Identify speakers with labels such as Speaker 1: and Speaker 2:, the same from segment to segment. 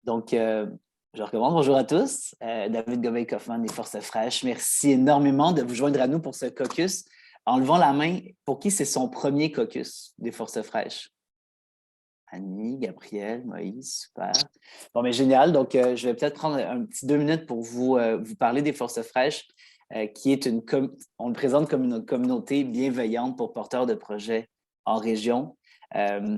Speaker 1: Donc, je recommence. Bonjour à tous. David Gobeil-Kaufmann des Forces fraîches. Merci énormément de vous joindre à nous pour ce caucus. En levant la main, pour qui c'est son premier caucus des Forces fraîches? Annie, Gabriel, Moïse, super. Bon, mais génial. Donc, je vais peut-être prendre un petit 2 minutes pour vous parler des Forces fraîches, qui est on le présente comme une communauté bienveillante pour porteurs de projets en région.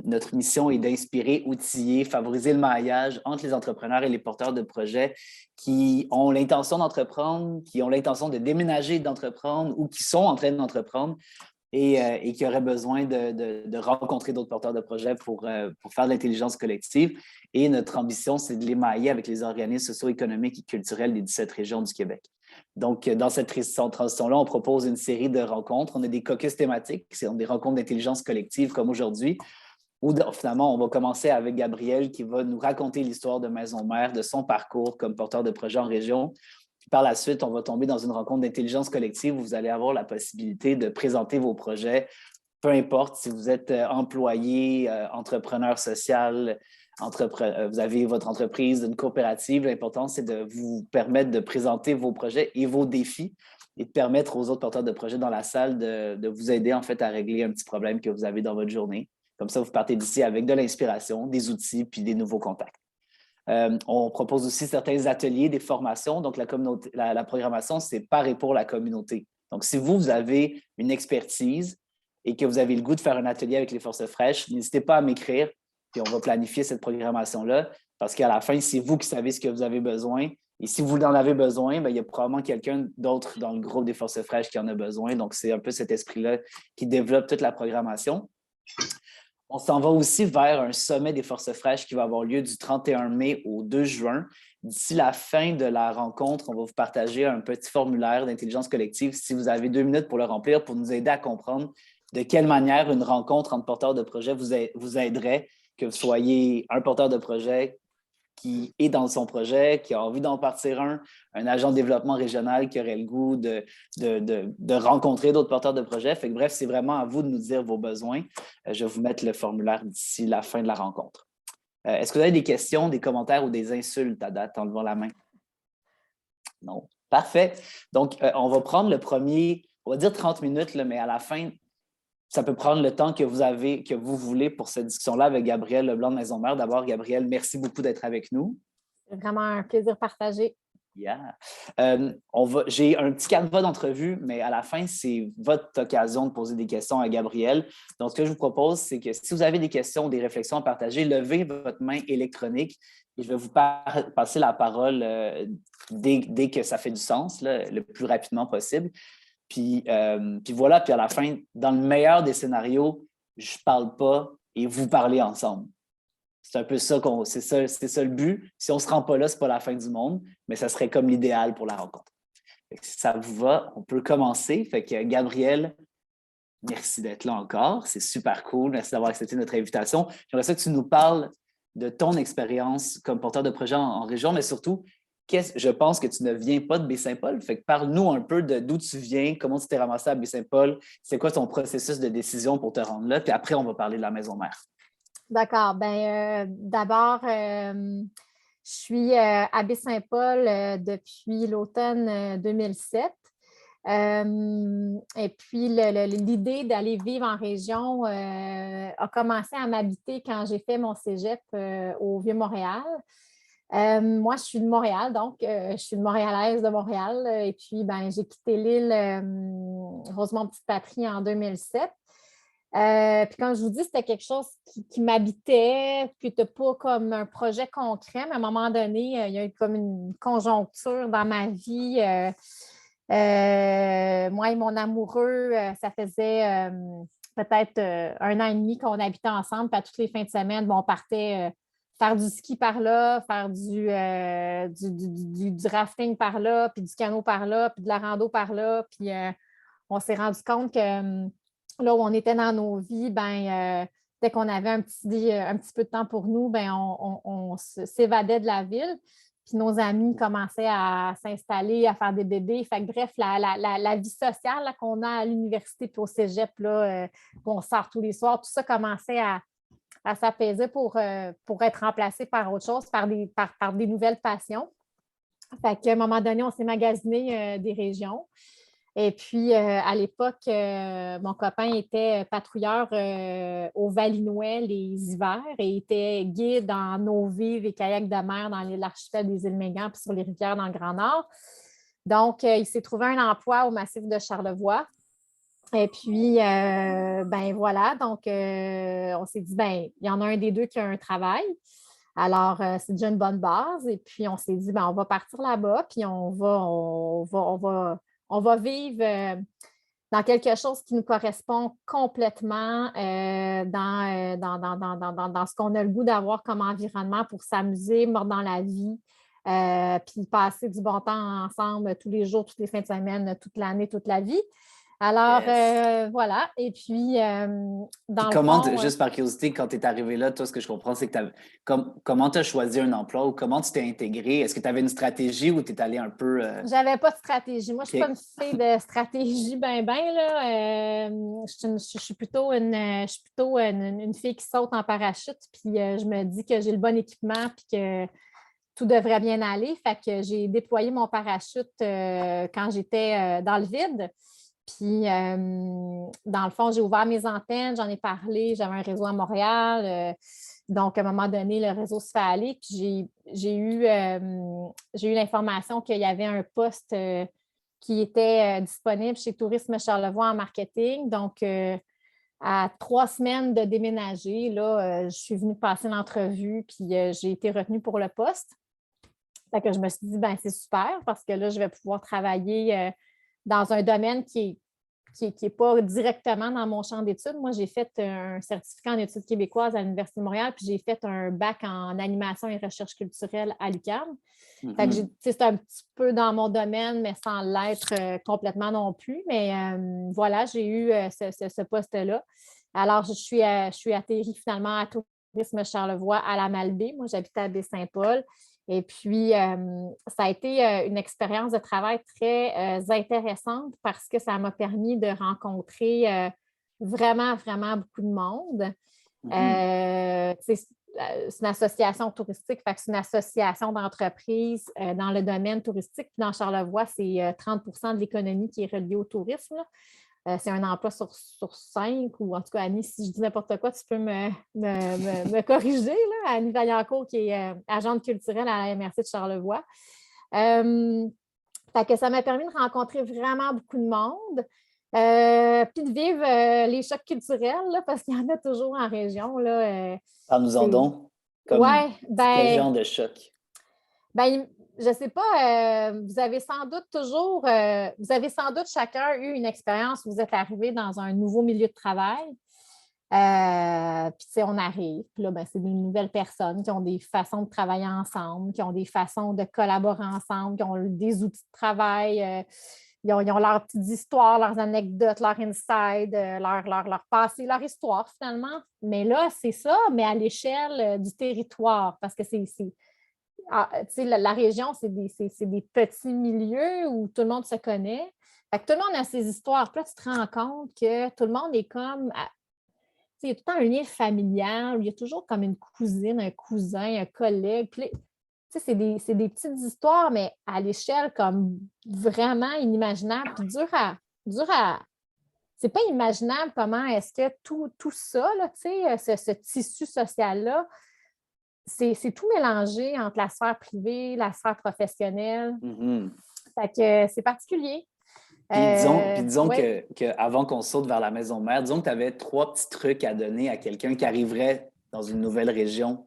Speaker 1: Notre mission est d'inspirer, outiller, favoriser le maillage entre les entrepreneurs et les porteurs de projets qui ont l'intention d'entreprendre, qui ont l'intention de déménager, d'entreprendre ou qui sont en train d'entreprendre et qui auraient besoin de rencontrer d'autres porteurs de projets pour faire de l'intelligence collective. Et notre ambition, c'est de les mailler avec les organismes socio-économiques et culturels des 17 régions du Québec. Donc, dans cette transition-là, on propose une série de rencontres. On a des caucus thématiques, c'est des rencontres d'intelligence collective comme aujourd'hui, où finalement, on va commencer avec Gabriel qui va nous raconter l'histoire de Maison Mère, de son parcours comme porteur de projet en région. Puis par la suite, on va tomber dans une rencontre d'intelligence collective où vous allez avoir la possibilité de présenter vos projets, peu importe si vous êtes employé, entrepreneur social, vous avez votre entreprise, une coopérative. L'important, c'est de vous permettre de présenter vos projets et vos défis et de permettre aux autres porteurs de projets dans la salle de vous aider en fait à régler un petit problème que vous avez dans votre journée. Comme ça, vous partez d'ici avec de l'inspiration, des outils puis des nouveaux contacts. On propose aussi certains ateliers, des formations. Donc, la programmation, c'est par et pour la communauté. Donc, si vous avez une expertise et que vous avez le goût de faire un atelier avec les Forces fraîches, n'hésitez pas à m'écrire, puis on va planifier cette programmation-là, parce qu'à la fin, c'est vous qui savez ce que vous avez besoin. Et si vous en avez besoin, bien, il y a probablement quelqu'un d'autre dans le groupe des Forces fraîches qui en a besoin. Donc, c'est un peu cet esprit-là qui développe toute la programmation. On s'en va aussi vers un sommet des Forces fraîches qui va avoir lieu du 31 mai au 2 juin. D'ici la fin de la rencontre, on va vous partager un petit formulaire d'intelligence collective si vous avez 2 minutes pour le remplir, pour nous aider à comprendre de quelle manière une rencontre entre porteurs de projet vous aiderait, que vous soyez un porteur de projet qui est dans son projet, qui a envie d'en partir un agent de développement régional qui aurait le goût de rencontrer d'autres porteurs de projets. Fait que, bref, c'est vraiment à vous de nous dire vos besoins. Je vais vous mettre le formulaire d'ici la fin de la rencontre. Est-ce que vous avez des questions, des commentaires ou des insultes à date en levant la main? Non. Parfait. Donc, on va prendre le premier, on va dire 30 minutes, là, mais à la fin, ça peut prendre le temps que vous voulez pour cette discussion-là avec Gabriel Leblanc de Maison Mère. D'abord, Gabriel, merci beaucoup d'être avec nous.
Speaker 2: C'est vraiment un plaisir partagé.
Speaker 1: Yeah. J'ai un petit canevas d'entrevue, mais à la fin, c'est votre occasion de poser des questions à Gabriel. Donc, ce que je vous propose, c'est que si vous avez des questions, des réflexions à partager, levez votre main électronique et je vais vous passer la parole dès que ça fait du sens, là, le plus rapidement possible. Puis voilà, puis à la fin, dans le meilleur des scénarios, je ne parle pas et vous parlez ensemble. C'est un peu ça, c'est ça le but. Si on ne se rend pas là, ce n'est pas la fin du monde, mais ça serait comme l'idéal pour la rencontre. Si ça vous va, on peut commencer. Fait que Gabriel, merci d'être là encore. C'est super cool. Merci d'avoir accepté notre invitation. J'aimerais ça que tu nous parles de ton expérience comme porteur de projet en région, mais surtout, je pense que tu ne viens pas de Baie-Saint-Paul. Fait que parle-nous un peu d'où tu viens, comment tu t'es ramassé à Baie-Saint-Paul, c'est quoi ton processus de décision pour te rendre là, puis après, on va parler de la maison mère.
Speaker 2: D'accord. D'abord, je suis à Baie-Saint-Paul depuis l'automne 2007. Et puis, l'idée d'aller vivre en région a commencé à m'habiter quand j'ai fait mon cégep au Vieux-Montréal. Moi, je suis de Montréal, donc je suis une Montréalaise de Montréal. Et puis, j'ai quitté l'île Rosemont-Petite-Patrie en 2007. Puis quand je vous dis, c'était quelque chose qui m'habitait, qui n'était pas comme un projet concret, mais à un moment donné, il y a eu comme une conjoncture dans ma vie. Moi et mon amoureux, ça faisait peut-être 1 an et demi qu'on habitait ensemble. Puis à toutes les fins de semaine, on partait faire du ski par là, faire du rafting par là, puis du canot par là, puis de la rando par là. Puis on s'est rendu compte que là où on était dans nos vies, dès qu'on avait un petit peu de temps pour nous, on s'évadait de la ville. Puis nos amis commençaient à s'installer, à faire des bébés. Fait que, bref, la vie sociale là, qu'on a à l'université puis au cégep, là, qu'on sort tous les soirs, tout ça commençait elle s'apaisait pour être remplacée par autre chose, par des nouvelles passions. Fait qu'à un moment donné, on s'est magasiné des régions. Et puis, à l'époque, mon copain était patrouilleur au Valinois les hivers et était guide en eau vive et kayak de mer dans l'archipel des îles Mégan puis sur les rivières dans le Grand Nord. Donc, il s'est trouvé un emploi au massif de Charlevoix. Et puis, ben voilà, donc on s'est dit, ben il y en a un des deux qui a un travail. Alors, c'est déjà une bonne base. Et puis, on s'est dit, ben on va partir là-bas, puis on va vivre dans quelque chose qui nous correspond complètement dans ce qu'on a le goût d'avoir comme environnement pour s'amuser, mordre dans la vie, puis passer du bon temps ensemble tous les jours, toutes les fins de semaine, toute l'année, toute la vie. Alors,
Speaker 1: Yes.
Speaker 2: voilà. Et puis,
Speaker 1: Puis
Speaker 2: dans le
Speaker 1: comment,
Speaker 2: fond,
Speaker 1: juste par curiosité, quand tu es arrivé là, toi, ce que je comprends, c'est que comment tu as choisi un emploi ou comment tu t'es intégré? Est-ce que tu avais une stratégie ou tu es allé un peu.
Speaker 2: j'avais pas de stratégie. Moi, je ne suis pas une
Speaker 1: OK.
Speaker 2: fille de stratégie, là. Je suis plutôt une fille qui saute en parachute, puis je me dis que j'ai le bon équipement, puis que tout devrait bien aller. Fait que j'ai déployé mon parachute quand j'étais dans le vide. Puis, dans le fond, j'ai ouvert mes antennes, j'en ai parlé, j'avais un réseau à Montréal. Donc, à un moment donné, le réseau se fait aller. Puis, j'ai eu l'information qu'il y avait un poste qui était disponible chez Tourisme Charlevoix en marketing. Donc, à 3 semaines de déménager, là, je suis venue passer l'entrevue, puis j'ai été retenue pour le poste. Fait que je me suis dit, ben c'est super parce que là, je vais pouvoir travailler dans un domaine qui est pas directement dans mon champ d'études. Moi, j'ai fait un certificat en études québécoises à l'Université de Montréal, puis j'ai fait un bac en animation et recherche culturelle à l'UQAM. Fait que c'est un petit peu dans mon domaine, mais sans l'être complètement non plus. Mais voilà, j'ai eu ce poste-là. Alors, je suis atterrie finalement à Tourisme Charlevoix à la Malbaie. Moi, j'habite à Baie-Saint-Paul. Et puis, ça a été une expérience de travail très intéressante parce que ça m'a permis de rencontrer vraiment, vraiment beaucoup de monde. C'est une association touristique, fait que c'est une association d'entreprises dans le domaine touristique. Puis dans Charlevoix, c'est 30 de l'économie qui est reliée au tourisme, là. C'est un emploi sur 5, ou en tout cas, Annie, si je dis n'importe quoi, tu peux me corriger, là. Annie Vaillancourt, qui est agente culturelle à la MRC de Charlevoix. Fait que ça m'a permis de rencontrer vraiment beaucoup de monde, puis de vivre les chocs culturels, là, parce qu'il y en a toujours en région, là.
Speaker 1: Parle-nous-en donc. Comme
Speaker 2: Ouais,
Speaker 1: quel genre de choc?
Speaker 2: ben, je ne sais pas, vous avez sans doute chacun eu une expérience où vous êtes arrivé dans un nouveau milieu de travail. Puis, tu sais, on arrive, puis là, ben, c'est des nouvelles personnes qui ont des façons de travailler ensemble, qui ont des façons de collaborer ensemble, qui ont des outils de travail. Ils ont leurs petites histoires, leurs anecdotes, leur inside, leur passé, leur histoire, finalement. Mais là, c'est ça, mais à l'échelle du territoire, parce que la région, c'est des petits milieux où tout le monde se connaît. Fait que tout le monde a ses histoires. Puis là, tu te rends compte que tout le monde est comme. Il y a tout le temps un lien familial, il y a toujours comme une cousine, un cousin, un collègue. Puis, c'est des petites histoires, mais à l'échelle comme vraiment inimaginable. Puis dur à. C'est pas imaginable comment est-ce que tout ça, là, ce tissu social-là, c'est tout mélangé entre la sphère privée, la sphère professionnelle. Fait que c'est particulier.
Speaker 1: Puis disons
Speaker 2: Oui.
Speaker 1: qu'avant qu'on saute vers la maison mère, disons que tu avais 3 petits trucs à donner à quelqu'un qui arriverait dans une nouvelle région.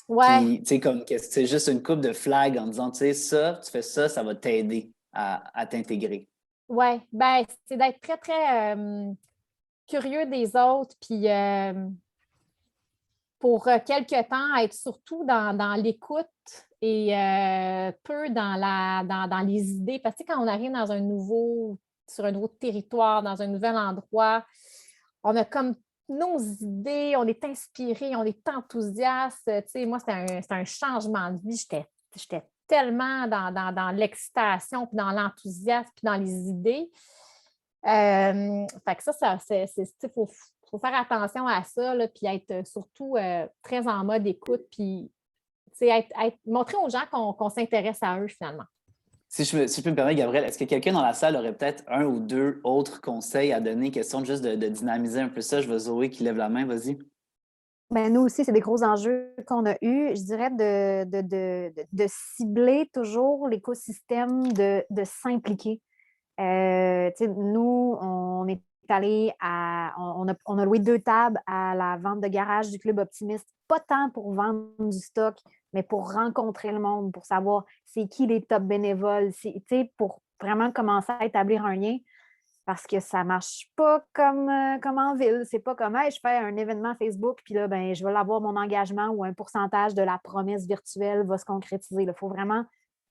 Speaker 2: Ouais.
Speaker 1: Puis, tu sais, comme que c'est juste une coupe de flag en disant, tu sais, ça, tu fais ça, ça va t'aider à t'intégrer.
Speaker 2: Oui. Ben, c'est d'être très, très curieux des autres, puis pour quelque temps, être surtout dans l'écoute et peu dans les idées. Parce que quand on arrive sur un nouveau territoire, dans un nouvel endroit, on a comme nos idées, on est inspiré, on est enthousiaste. Tu sais, moi, c'est un changement de vie. J'étais tellement dans l'excitation, puis dans l'enthousiasme, puis dans les idées. Fait que ça, faut faut faire attention à ça, là, puis être surtout très en mode écoute, puis montrer aux gens qu'on s'intéresse à eux finalement.
Speaker 1: Si je peux me permettre, Gabriel, est-ce que quelqu'un dans la salle aurait peut-être un ou deux autres conseils à donner, question juste de dynamiser un peu ça? Je vois Zoé qui lève la main, vas-y.
Speaker 3: Ben, nous aussi, c'est des gros enjeux qu'on a eus. Je dirais de cibler toujours l'écosystème, de s'impliquer. Nous, on est allé on a loué 2 tables à la vente de garage du Club Optimiste, pas tant pour vendre du stock, mais pour rencontrer le monde, pour savoir c'est qui les top bénévoles, pour vraiment commencer à établir un lien. Parce que ça ne marche pas comme en ville. C'est pas comme hey, je fais un événement Facebook, puis là, ben, je vais avoir mon engagement ou un pourcentage de la promesse virtuelle va se concrétiser. Il faut vraiment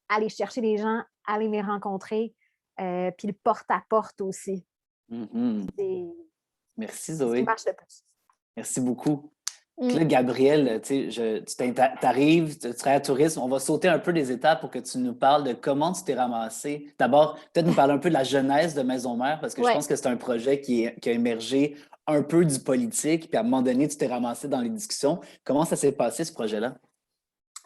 Speaker 3: aller chercher les gens, aller les rencontrer, puis le porte-à-porte aussi.
Speaker 1: Merci,
Speaker 3: C'est
Speaker 1: Zoé.
Speaker 3: ce qui marche le plus.
Speaker 1: Merci beaucoup. Puis là, Gabriel, tu arrives, tu travailles à tourisme. On va sauter un peu des étapes pour que tu nous parles de comment tu t'es ramassé. D'abord, peut-être nous parler un peu de la genèse de Maison Mère, parce que je pense que c'est un projet qui a émergé un peu du politique, puis à un moment donné, tu t'es ramassé dans les discussions. Comment ça s'est passé, ce projet-là?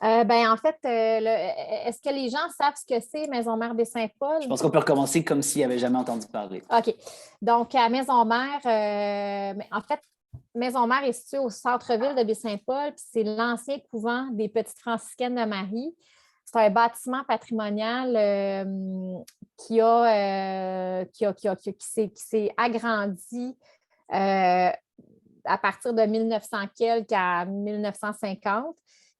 Speaker 2: En fait, est-ce que les gens savent ce que c'est Maison Mère Baie-Saint-Paul?
Speaker 1: Je pense qu'on peut recommencer comme s'ils n'avaient jamais entendu parler.
Speaker 2: OK. Donc, à Maison Mère, en fait, Maison Mère est située au centre-ville de Baie-Saint-Paul, puis c'est l'ancien couvent des Petites Franciscaines de Marie. C'est un bâtiment patrimonial qui s'est agrandi à partir de 1900 quelques à 1950.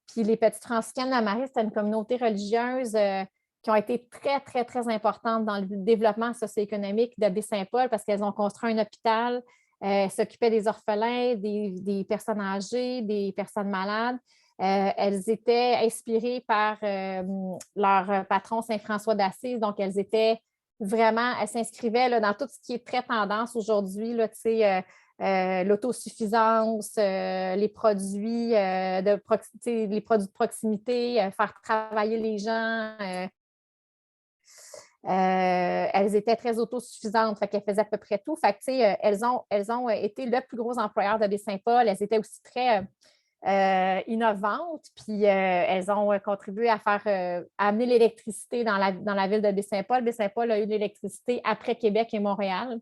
Speaker 2: Puis les Petites Franciscaines de Marie, c'était une communauté religieuse qui ont été très, très, très importantes dans le développement socio-économique de Baie-Saint-Paul parce qu'elles ont construit un hôpital, s'occupaient des orphelins, des personnes âgées, des personnes malades. Elles étaient inspirées par leur patron Saint-François d'Assise, donc elles s'inscrivaient là, dans tout ce qui est très tendance aujourd'hui, là, tu sais, l'autosuffisance, les produits de proximité, faire travailler les gens. Elles étaient très autosuffisantes, fait qu'elles faisaient à peu près tout. Fait que, elles ont été le plus gros employeur de Baie-Saint-Paul. Elles étaient aussi très innovantes, puis elles ont contribué à amener l'électricité dans la ville de Baie-Saint-Paul. Baie-Saint-Paul a eu l'électricité après Québec et Montréal.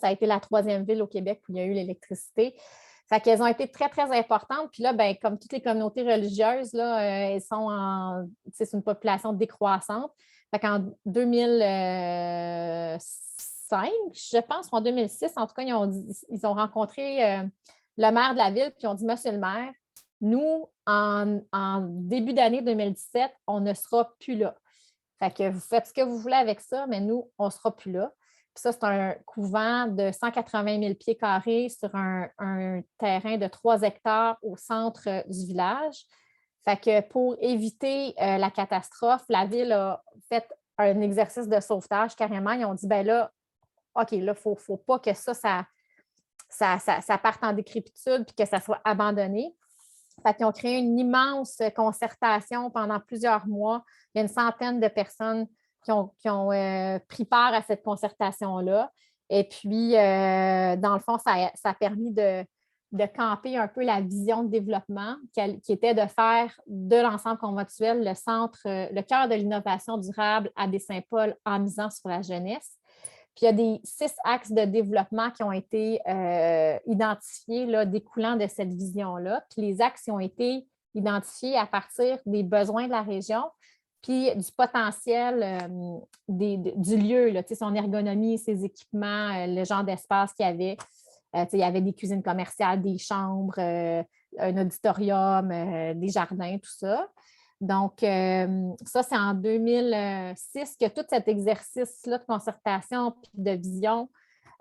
Speaker 2: Ça a été la 3e ville au Québec où il y a eu l'électricité. Fait qu'elles ont été très, très importantes. Puis là, ben, comme toutes les communautés religieuses, là, c'est une population décroissante. Fait qu'en 2005, je pense, ou en 2006, en tout cas, ils ont rencontré le maire de la ville, puis ils ont dit, Monsieur le maire, nous, en début d'année 2017, on ne sera plus là. Fait que vous faites ce que vous voulez avec ça, mais nous, on ne sera plus là. Puis ça, c'est un couvent de 180 000 pieds carrés sur un terrain de 3 hectares au centre du village. Fait que pour éviter la catastrophe, la ville a fait un exercice de sauvetage carrément. Ils ont dit, ben là, OK, là, il ne faut pas que ça parte en décrépitude puis que ça soit abandonné. Fait qu'ils ont créé une immense concertation pendant plusieurs mois. Il y a une centaine de personnes qui ont pris part à cette concertation-là. Et puis, dans le fond, ça a permis de camper un peu la vision de développement qui était de faire de l'ensemble conventuel le cœur de l'innovation durable à Baie-Saint-Paul en misant sur la jeunesse. Puis, il y a des 6 axes de développement qui ont été identifiés là, découlant de cette vision-là. Puis, les axes ont été identifiés à partir des besoins de la région, puis du potentiel du lieu, là, son ergonomie, ses équipements, le genre d'espace qu'il y avait. Il y avait des cuisines commerciales, des chambres, un auditorium, des jardins, tout ça. Donc, ça, c'est en 2006 que tout cet exercice-là de concertation et de vision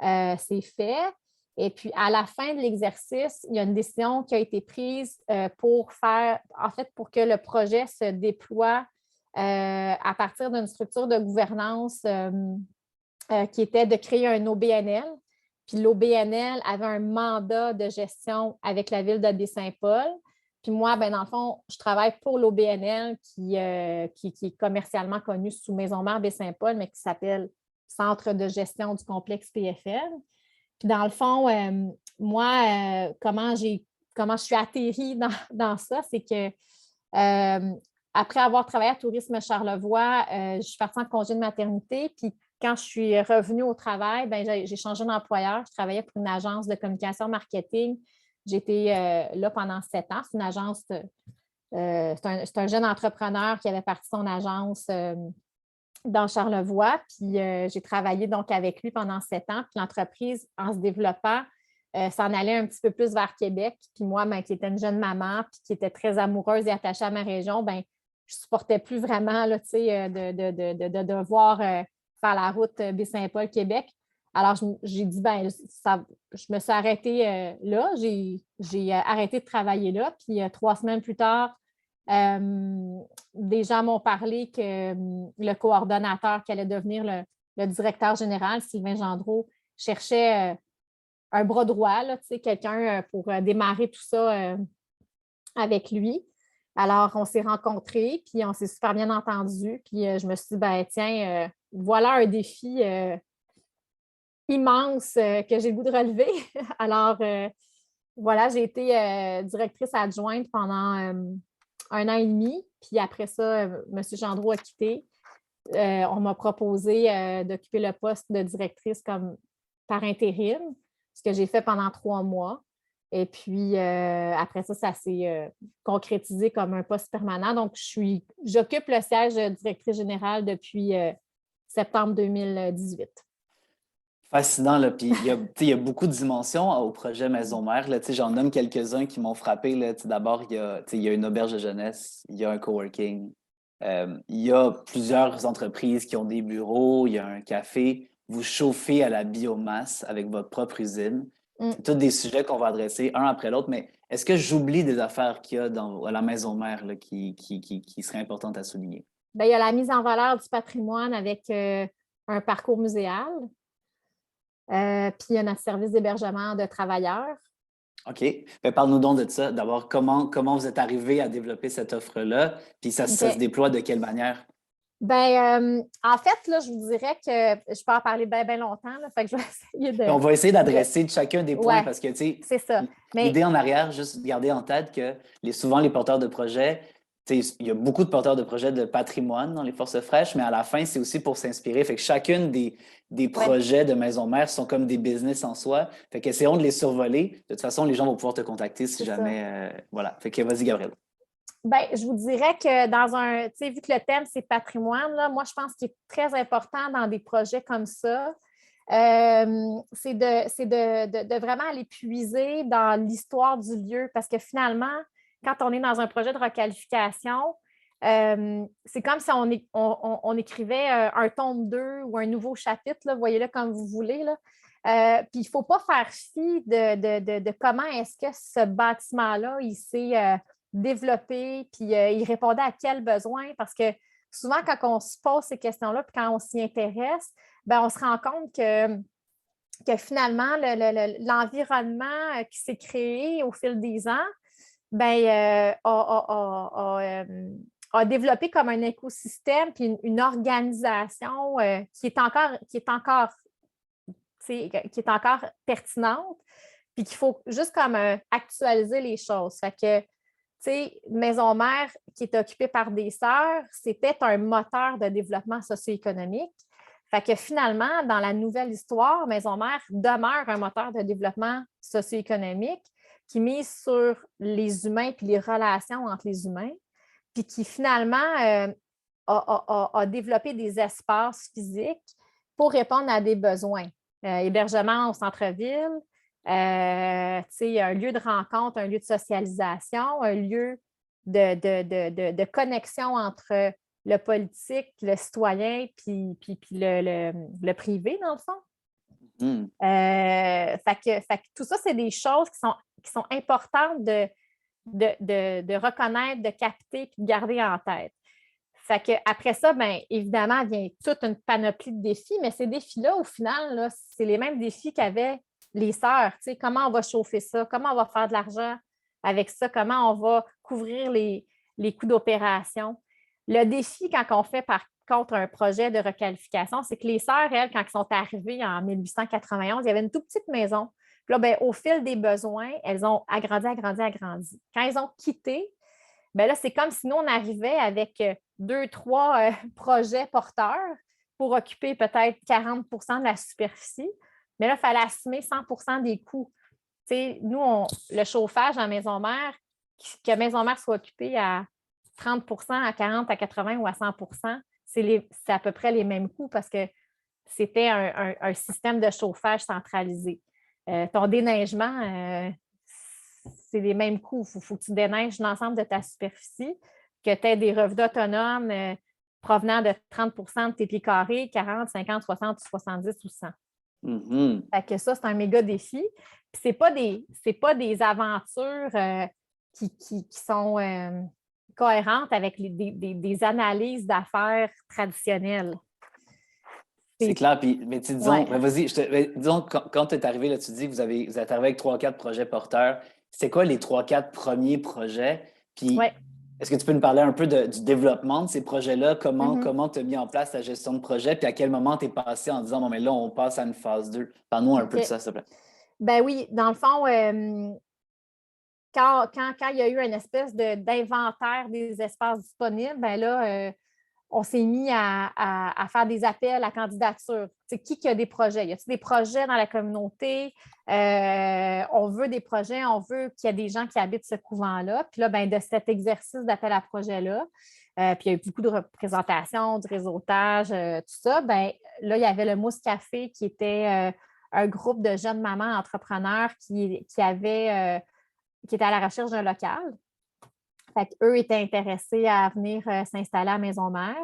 Speaker 2: s'est fait. Et puis, à la fin de l'exercice, il y a une décision qui a été prise pour que le projet se déploie à partir d'une structure de gouvernance qui était de créer un OBNL. Puis l'OBNL avait un mandat de gestion avec la ville de Baie-Saint-Paul. Puis moi, ben, dans le fond, je travaille pour l'OBNL qui est commercialement connu sous Maison Mère Baie-Saint-Paul, mais qui s'appelle Centre de gestion du complexe PFL. Puis dans le fond, moi, comment je suis atterrie dans ça, c'est que après avoir travaillé à Tourisme Charlevoix, je suis partie en congé de maternité. Puis quand je suis revenue au travail, j'ai changé d'employeur. Je travaillais pour une agence de communication marketing. J'étais là pendant 7 ans. C'est une agence, c'est un jeune entrepreneur qui avait parti son agence dans Charlevoix. Puis j'ai travaillé donc avec lui pendant 7 ans. Puis l'entreprise, en se développant, s'en allait un petit peu plus vers Québec. Puis moi, qui étais une jeune maman, puis qui était très amoureuse et attachée à ma région, je ne supportais plus vraiment là, de devoir faire la route Baie-Saint-Paul-Québec. Alors, j'ai dit, je me suis arrêtée là. J'ai arrêté de travailler là. Puis 3 semaines plus tard, des gens m'ont parlé que le coordonnateur qui allait devenir le directeur général, Sylvain Gendreau, cherchait un bras droit, quelqu'un pour démarrer tout ça avec lui. Alors, on s'est rencontrés, puis on s'est super bien entendus. Puis je me suis dit, tiens, voilà un défi immense que j'ai le goût de relever. Alors, voilà, j'ai été directrice adjointe pendant 1 an et demi. Puis après ça, M. Gendreau a quitté. On m'a proposé d'occuper le poste de directrice par intérim, ce que j'ai fait pendant 3 mois. Et puis, après ça, ça s'est concrétisé comme un poste permanent. Donc, j'occupe le siège de directrice générale depuis septembre 2018.
Speaker 1: Fascinant, là. Puis il y a beaucoup de dimensions au projet Maison Mère. Là, j'en nomme quelques-uns qui m'ont frappé. Là. D'abord, il y a une auberge de jeunesse, il y a un coworking, il y a plusieurs entreprises qui ont des bureaux, il y a un café. Vous chauffez à la biomasse avec votre propre usine. C'est tous des sujets qu'on va adresser un après l'autre, mais est-ce que j'oublie des affaires qu'il y a à la Maison Mère là, qui seraient importantes à souligner?
Speaker 2: Il y a la mise en valeur du patrimoine avec un parcours muséal. Puis il y a notre service d'hébergement de travailleurs. OK.
Speaker 1: Parle-nous donc de ça. D'abord, comment vous êtes arrivé à développer cette offre-là? Puis ça se déploie de quelle manière?
Speaker 2: En fait, là, je vous dirais que je peux en parler bien longtemps. Là, fait que je vais essayer de.
Speaker 1: On va essayer d'adresser chacun des points parce que, tu sais,
Speaker 2: c'est ça.
Speaker 1: L'idée en arrière, juste garder en tête que souvent les porteurs de projets, il y a beaucoup de porteurs de projets de patrimoine dans les forces fraîches, mais à la fin, c'est aussi pour s'inspirer. Fait que chacune des projets de Maison Mère sont comme des business en soi. Fait qu'essayons de les survoler. De toute façon, les gens vont pouvoir te contacter si jamais. Voilà. Fait que vas-y, Gabrielle.
Speaker 2: Je vous dirais que vu que le thème, c'est patrimoine, là, moi, je pense qu'il est très important dans des projets comme ça, c'est de vraiment aller puiser dans l'histoire du lieu parce que finalement, quand on est dans un projet de requalification, c'est comme si on écrivait un tome 2 ou un nouveau chapitre, voyez-le comme vous voulez. Puis il ne faut pas faire fi de comment est-ce que ce bâtiment-là, il s'est développé, puis il répondait à quels besoins, parce que souvent, quand on se pose ces questions-là, puis quand on s'y intéresse, on se rend compte que finalement, l'environnement qui s'est créé au fil des ans, a développé comme un écosystème puis une organisation qui est encore pertinente, puis qu'il faut juste comme actualiser les choses. Fait que Maison Mère, qui est occupée par des sœurs, c'était un moteur de développement socio-économique. Fait que finalement, dans la nouvelle histoire, Maison Mère demeure un moteur de développement socio-économique qui mise sur les humains et les relations entre les humains, puis qui finalement a développé des espaces physiques pour répondre à des besoins. Hébergement au centre-ville, un lieu de rencontre, un lieu de socialisation, un lieu de connexion entre le politique, le citoyen, puis le privé, dans le fond. Fait que tout ça, c'est des choses qui sont importantes de reconnaître, de capter et de garder en tête. Fait que après ça, évidemment, vient toute une panoplie de défis, mais ces défis-là, au final, là, c'est les mêmes défis qu'avaient les sœurs. Comment on va chauffer ça? Comment on va faire de l'argent avec ça? Comment on va couvrir les coûts d'opération? Le défi, quand on fait par contre un projet de requalification, c'est que les sœurs, elles, quand elles sont arrivées en 1891, il y avait une toute petite maison Puis là, ben, au fil des besoins, elles ont agrandi. Quand elles ont quitté, ben là, c'est comme si nous, on arrivait avec 2, 3 projets porteurs pour occuper peut-être 40 de la superficie. Mais là, il fallait assumer 100 des coûts. T'sais, nous, le chauffage à maison mère, que maison mère soit occupée à 30 à 40 à 80 ou à 100 c'est à peu près les mêmes coûts parce que c'était un système de chauffage centralisé. Ton déneigement, c'est les mêmes coûts. Il faut que tu déneiges l'ensemble de ta superficie, que tu aies des revenus autonomes provenant de 30 de tes pieds carrés, 40, 50, 60, 70 ou 100. Fait que ça, c'est un méga défi. Puis c'est pas des aventures qui sont cohérentes avec des analyses d'affaires traditionnelles.
Speaker 1: C'est clair. Puis, mais disons, vas-y, disons, quand tu es arrivé, là, tu dis que vous êtes arrivé avec 3-4 projets porteurs. C'est quoi les 3-4 premiers projets? Puis, est-ce que tu peux nous parler un peu du développement de ces projets-là? Comment tu as mis en place ta gestion de projet? Puis, à quel moment tu es passé en disant, bon, mais là, on passe à une phase 2? Parle-nous un peu de ça, s'il te plaît.
Speaker 2: Ben oui, dans le fond, quand il y a eu une espèce d'inventaire des espaces disponibles, ben là, on s'est mis à faire des appels à candidature. C'est qui a des projets? Y a-t-il des projets dans la communauté? On veut des projets, on veut qu'il y ait des gens qui habitent ce couvent-là. Puis là, ben, de cet exercice d'appel à projet-là, puis il y a eu beaucoup de représentations, du réseautage, tout ça. Ben, là, il y avait le Mousse Café qui était un groupe de jeunes mamans entrepreneurs qui étaient à la recherche d'un local. Fait qu'eux étaient intéressés à venir s'installer à Maison-Mère.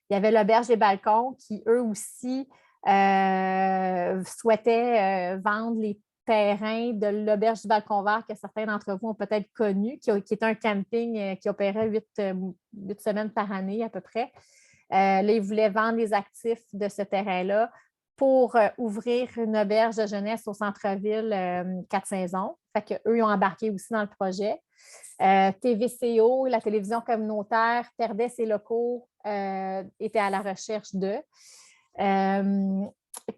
Speaker 2: Il y avait l'Auberge des Balcons qui, eux aussi, souhaitaient vendre les terrains de l'Auberge du Balcon Vert que certains d'entre vous ont peut-être connu, qui est un camping qui opérait 8 semaines par année à peu près. Là, ils voulaient vendre les actifs de ce terrain-là pour ouvrir une auberge de jeunesse au centre-ville 4 saisons. Fait qu'eux, ils ont embarqué aussi dans le projet. TVCO, la télévision communautaire, perdait ses locaux, était à la recherche d'eux.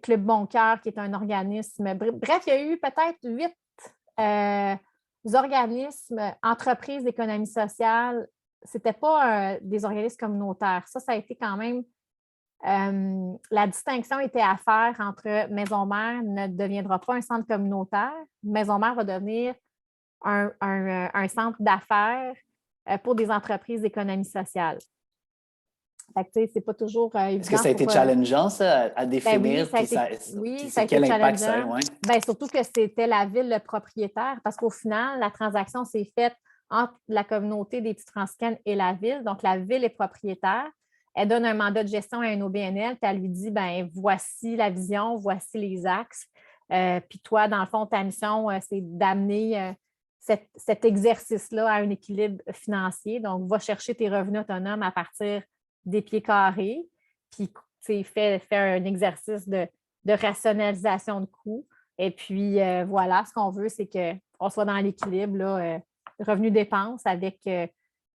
Speaker 2: Club Bon Cœur, qui est un organisme. Bref, il y a eu peut-être 8 organismes, entreprises d'économie sociale. Ce n'était pas des organismes communautaires. Ça a été quand même. La distinction était à faire entre Maison Mère ne deviendra pas un centre communautaire. Maison Mère va devenir un centre d'affaires pour des entreprises d'économie sociale. Fait que, tu sais, c'est pas toujours évident.
Speaker 1: Est-ce que ça a été challengeant, ça, à définir?
Speaker 2: Ben oui, ça a été challengeant. Ben, surtout que c'était la ville le propriétaire, parce qu'au final, la transaction s'est faite entre la communauté des Petits-Franciscaines et la ville. Donc, la ville est propriétaire. Elle donne un mandat de gestion à un OBNL, puis elle lui dit, ben voici la vision, voici les axes. Puis toi, dans le fond, ta mission, c'est d'amener cet exercice-là à un équilibre financier. Donc, va chercher tes revenus autonomes à partir des pieds carrés, puis fais un exercice de rationalisation de coûts. Et puis, voilà, ce qu'on veut, c'est qu'on soit dans l'équilibre, revenus-dépenses avec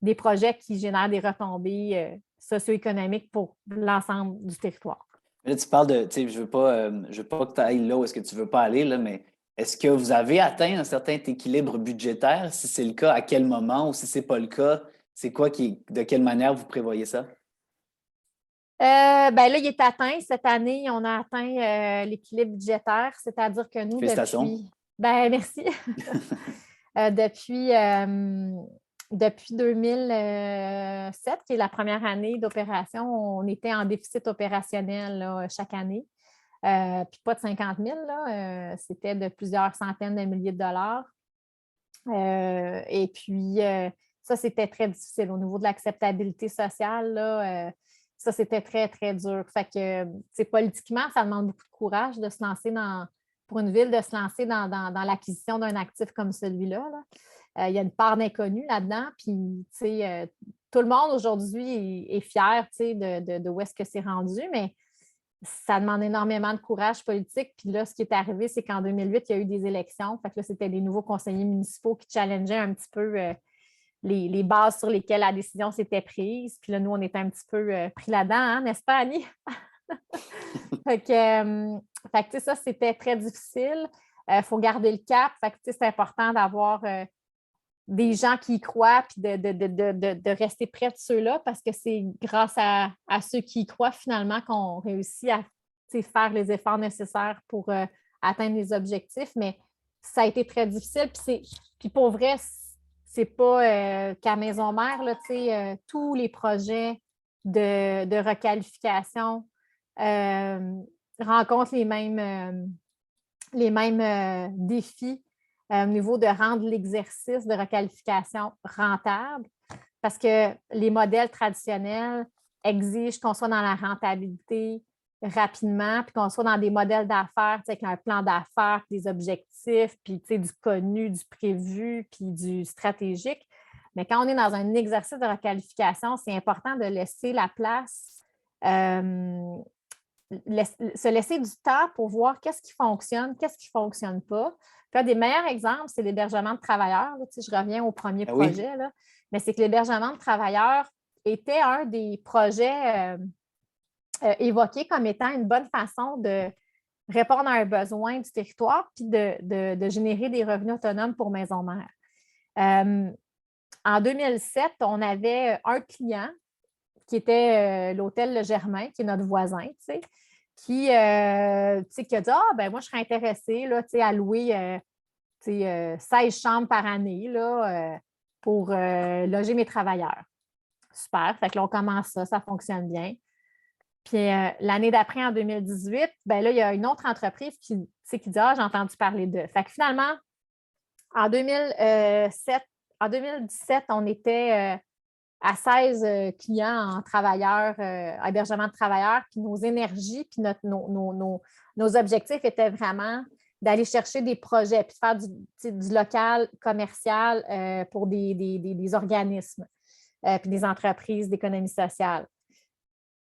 Speaker 2: des projets qui génèrent des retombées socio-économiques pour l'ensemble du territoire.
Speaker 1: Là, tu parles de, tu sais, je veux pas que tu ailles là où est-ce que tu ne veux pas aller, là, mais est-ce que vous avez atteint un certain équilibre budgétaire? Si c'est le cas, à quel moment? Ou si ce n'est pas le cas, c'est quoi de quelle manière vous prévoyez ça?
Speaker 2: Ben là, il est atteint. Cette année, on a atteint l'équilibre budgétaire, c'est-à-dire que nous,
Speaker 1: Félicitations.
Speaker 2: Ben merci. Depuis 2007, qui est la première année d'opération, on était en déficit opérationnel là, chaque année. Puis pas de 50 000, là, c'était de plusieurs centaines de milliers de dollars. Et puis, ça, c'était très difficile au niveau de l'acceptabilité sociale. Là, ça, c'était très, très dur. Fait que, politiquement, ça demande beaucoup de courage de se lancer pour une ville, de se lancer dans l'acquisition d'un actif comme celui-là. Là. Il y a une part d'inconnu là-dedans. Puis, tout le monde aujourd'hui est fier de où est-ce que c'est rendu, mais ça demande énormément de courage politique. Puis là, ce qui est arrivé, c'est qu'en 2008, il y a eu des élections. Fait que là, c'était des nouveaux conseillers municipaux qui challengeaient un petit peu les bases sur lesquelles la décision s'était prise. Puis là, nous, on était un petit peu pris là-dedans, hein, n'est-ce pas, Annie? Fait que ça, c'était très difficile. Il faut garder le cap. Fait que, c'est important d'avoir des gens qui y croient puis de rester près de ceux-là parce que c'est grâce à ceux qui y croient finalement qu'on réussit à faire les efforts nécessaires pour atteindre les objectifs. Mais ça a été très difficile. Puis pour vrai, c'est pas qu'à Maison Mère, là, tous les projets de requalification rencontrent les mêmes défis au niveau de rendre l'exercice de requalification rentable parce que les modèles traditionnels exigent qu'on soit dans la rentabilité rapidement, puis qu'on soit dans des modèles d'affaires, avec un plan d'affaires, des objectifs, puis du connu, du prévu, puis du stratégique. Mais quand on est dans un exercice de requalification, c'est important de laisser la place, se laisser du temps pour voir qu'est-ce qui fonctionne, qu'est-ce qui ne fonctionne pas. Puis un des meilleurs exemples, c'est l'hébergement de travailleurs. Là, je reviens au premier projet, là, mais c'est que l'hébergement de travailleurs était un des projets évoqués comme étant une bonne façon de répondre à un besoin du territoire puis de générer des revenus autonomes pour Maison Mère. En 2007, on avait un client qui était l'hôtel Le Germain, qui est notre voisin, qui a dit moi, je serais intéressée là, à louer 16 chambres par année là, pour loger mes travailleurs. Super. Fait que là, on commence ça fonctionne bien. Puis l'année d'après, en 2018, ben là, il y a une autre entreprise qui dit j'ai entendu parler d'eux. Fait que finalement, en 2017, on était à 16 clients en travailleurs, hébergement de travailleurs, puis nos énergies, puis nos objectifs étaient vraiment d'aller chercher des projets, puis de faire du local commercial pour des organismes, puis des entreprises d'économie sociale.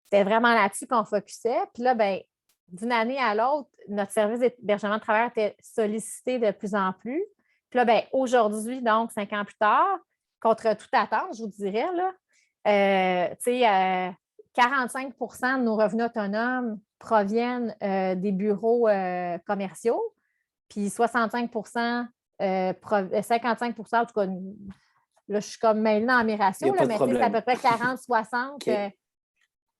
Speaker 2: C'était vraiment là-dessus qu'on focusait. Puis là, ben, d'une année à l'autre, notre service d'hébergement de travailleurs était sollicité de plus en plus. Puis là, ben, aujourd'hui, donc 5 ans plus tard, contre toute attente, je vous dirais, là, 45 de nos revenus autonomes proviennent des bureaux commerciaux, puis 65 55 en tout cas, là, je suis comme mêlée dans mes ratios, là, mais c'est à peu près 40-60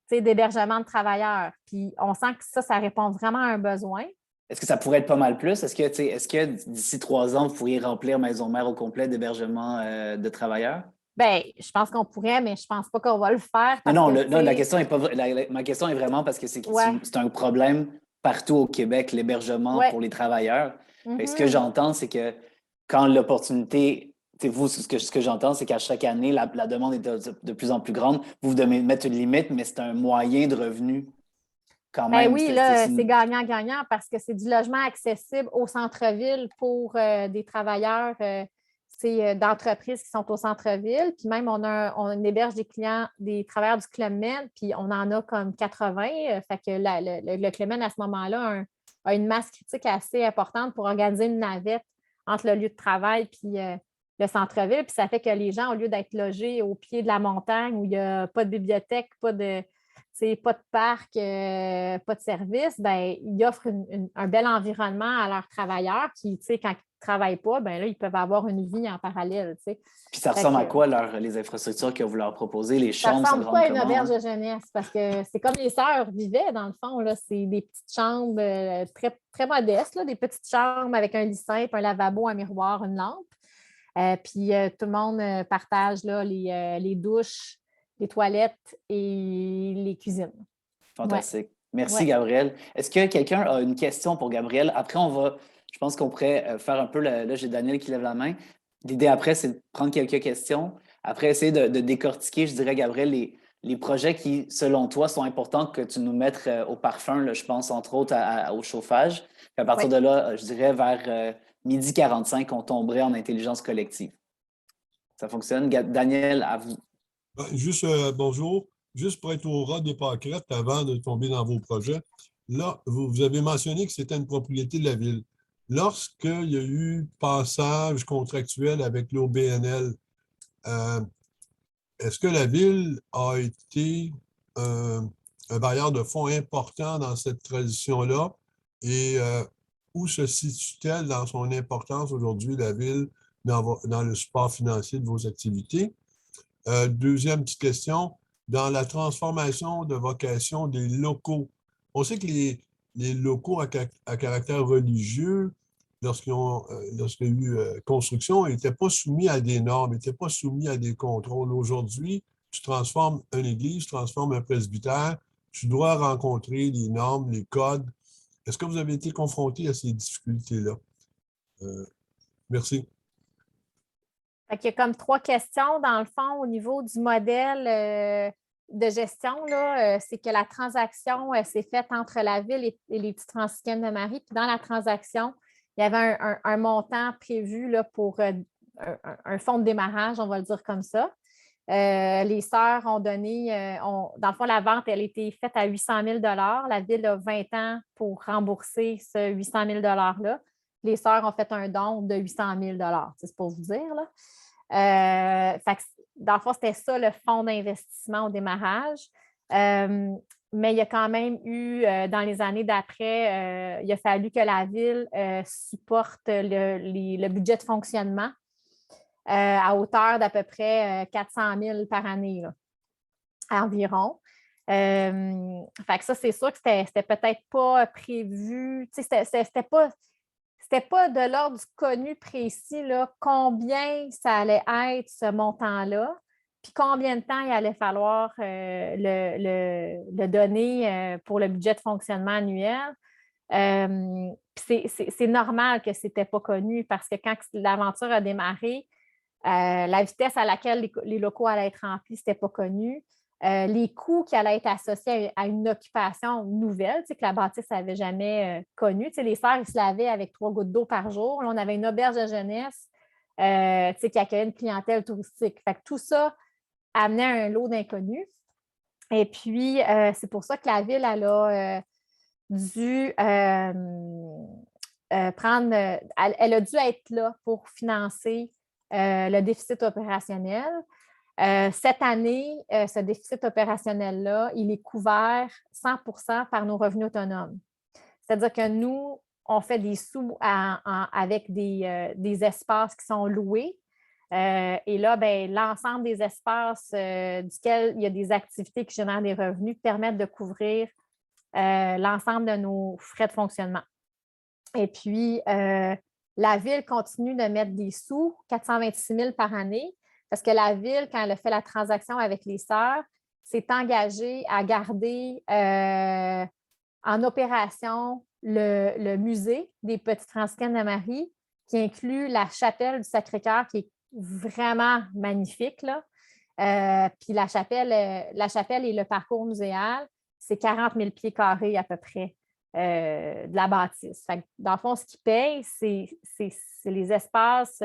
Speaker 2: d'hébergement de travailleurs. Puis on sent que ça répond vraiment à un besoin.
Speaker 1: Est-ce que ça pourrait être pas mal plus? Est-ce que d'ici 3 ans, vous pourriez remplir Maison Mère au complet d'hébergement de travailleurs?
Speaker 2: Bien, je pense qu'on pourrait, mais je ne pense pas qu'on va le faire.
Speaker 1: Non, la question est pas. Ma question est vraiment parce que c'est un problème partout au Québec, l'hébergement pour les travailleurs. Ce que j'entends, c'est que quand l'opportunité. Vous, ce que j'entends, c'est qu'à chaque année, la demande est de plus en plus grande. Vous devez mettre une limite, mais c'est un moyen de revenu quand même.
Speaker 2: Oui, là, c'est gagnant-gagnant parce que c'est du logement accessible au centre-ville pour des travailleurs d'entreprises qui sont au centre-ville. Puis même, on héberge des clients, des travailleurs du Club Med, puis on en a comme 80. Fait que le Club Med, à ce moment-là, a une masse critique assez importante pour organiser une navette entre le lieu de travail puis le centre-ville. Puis ça fait que les gens, au lieu d'être logés au pied de la montagne où il n'y a pas de bibliothèque, pas de parc, pas de service, ben, ils offrent un bel environnement à leurs travailleurs qui, quand ils ne travaillent pas, ben là, ils peuvent avoir une vie en parallèle.
Speaker 1: Puis ça ressemble à quoi les infrastructures que vous leur proposez, les chambres?
Speaker 2: Ça ressemble pas à une auberge de jeunesse parce que c'est comme les sœurs vivaient, dans le fond. Là, c'est des petites chambres très, très modestes, là, des petites chambres avec un lit simple, un lavabo, un miroir, une lampe. Puis tout le monde partage là, les douches, les toilettes et les cuisines.
Speaker 1: Fantastique. Merci, Gabrielle. Est-ce que quelqu'un a une question pour Gabrielle? Après, je pense qu'on pourrait faire un peu, là, j'ai Daniel qui lève la main. L'idée après, c'est de prendre quelques questions. Après, essayer de décortiquer, je dirais, Gabrielle, les projets qui, selon toi, sont importants que tu nous mettes au parfum, là, je pense, entre autres, au chauffage. Puis à partir de là, je dirais, vers 12h45, on tomberait en intelligence collective. Ça fonctionne? Daniel, à vous.
Speaker 4: Juste bonjour. Juste pour être au ras des pâquerettes avant de tomber dans vos projets, là, vous avez mentionné que c'était une propriété de la Ville. Lorsqu'il y a eu passage contractuel avec l'OBNL, est-ce que la Ville a été un bailleur de fonds important dans cette transition-là? Et où se situe-t-elle dans son importance aujourd'hui, la ville, dans le support financier de vos activités? Deuxième petite question, dans la transformation de vocation des locaux. On sait que les locaux à caractère religieux, lorsqu'il y a eu construction, n'étaient pas soumis à des normes, n'étaient pas soumis à des contrôles. Aujourd'hui, tu transformes une église, tu transformes un presbytère, tu dois rencontrer les normes, les codes. Est-ce que vous avez été confronté à ces difficultés-là? Merci.
Speaker 2: Fait qu'il y a comme 3 questions, dans le fond, au niveau du modèle de gestion. Là, c'est que la transaction s'est faite entre la ville et les petites franciscaines de Marie. Puis dans la transaction, il y avait un montant prévu là, pour un fonds de démarrage, on va le dire comme ça. Les sœurs ont donné, dans le fond, la vente, elle a été faite à 800 000 $. La ville a 20 ans pour rembourser ce 800 000 $-là. Les sœurs ont fait un don de 800 000 $. C'est pour vous dire, là. Fait que, dans le fond, c'était ça le fonds d'investissement au démarrage. Mais il y a quand même eu, dans les années d'après, il a fallu que la ville supporte le budget de fonctionnement à hauteur d'à peu près 400 000 par année, là, environ. Fait que ça, c'est sûr que c'était peut-être pas prévu. C'était pas de l'ordre du connu précis, là, combien ça allait être ce montant-là, puis combien de temps il allait falloir le donner pour le budget de fonctionnement annuel. C'est normal que ce n'était pas connu parce que quand l'aventure a démarré, la vitesse à laquelle les locaux allaient être remplis, ce n'était pas connu. Les coûts qui allaient être associés à une occupation nouvelle, que la bâtisse n'avait jamais connue. Les sœurs, ils se lavaient avec 3 gouttes d'eau par jour. Là, on avait une auberge de jeunesse qui accueillait une clientèle touristique. Fait que tout ça amenait un lot d'inconnus. Et puis, c'est pour ça que la ville, elle a dû elle a dû être là pour financer le déficit opérationnel. Cette année, ce déficit opérationnel-là, il est couvert 100% par nos revenus autonomes. C'est-à-dire que nous, on fait des sous avec des espaces qui sont loués. Et là, l'ensemble des espaces duquel il y a des activités qui génèrent des revenus permettent de couvrir l'ensemble de nos frais de fonctionnement. Et puis, la Ville continue de mettre des sous, 426 000 par année, parce que la Ville, quand elle a fait la transaction avec les sœurs, s'est engagée à garder en opération le musée des Petites Franciscaines de Marie, qui inclut la chapelle du Sacré-Cœur, qui est vraiment magnifique, là. Puis la chapelle et le parcours muséal, c'est 40 000 pieds carrés à peu près de la bâtisse. Fait que, dans le fond, ce qui paye, c'est les espaces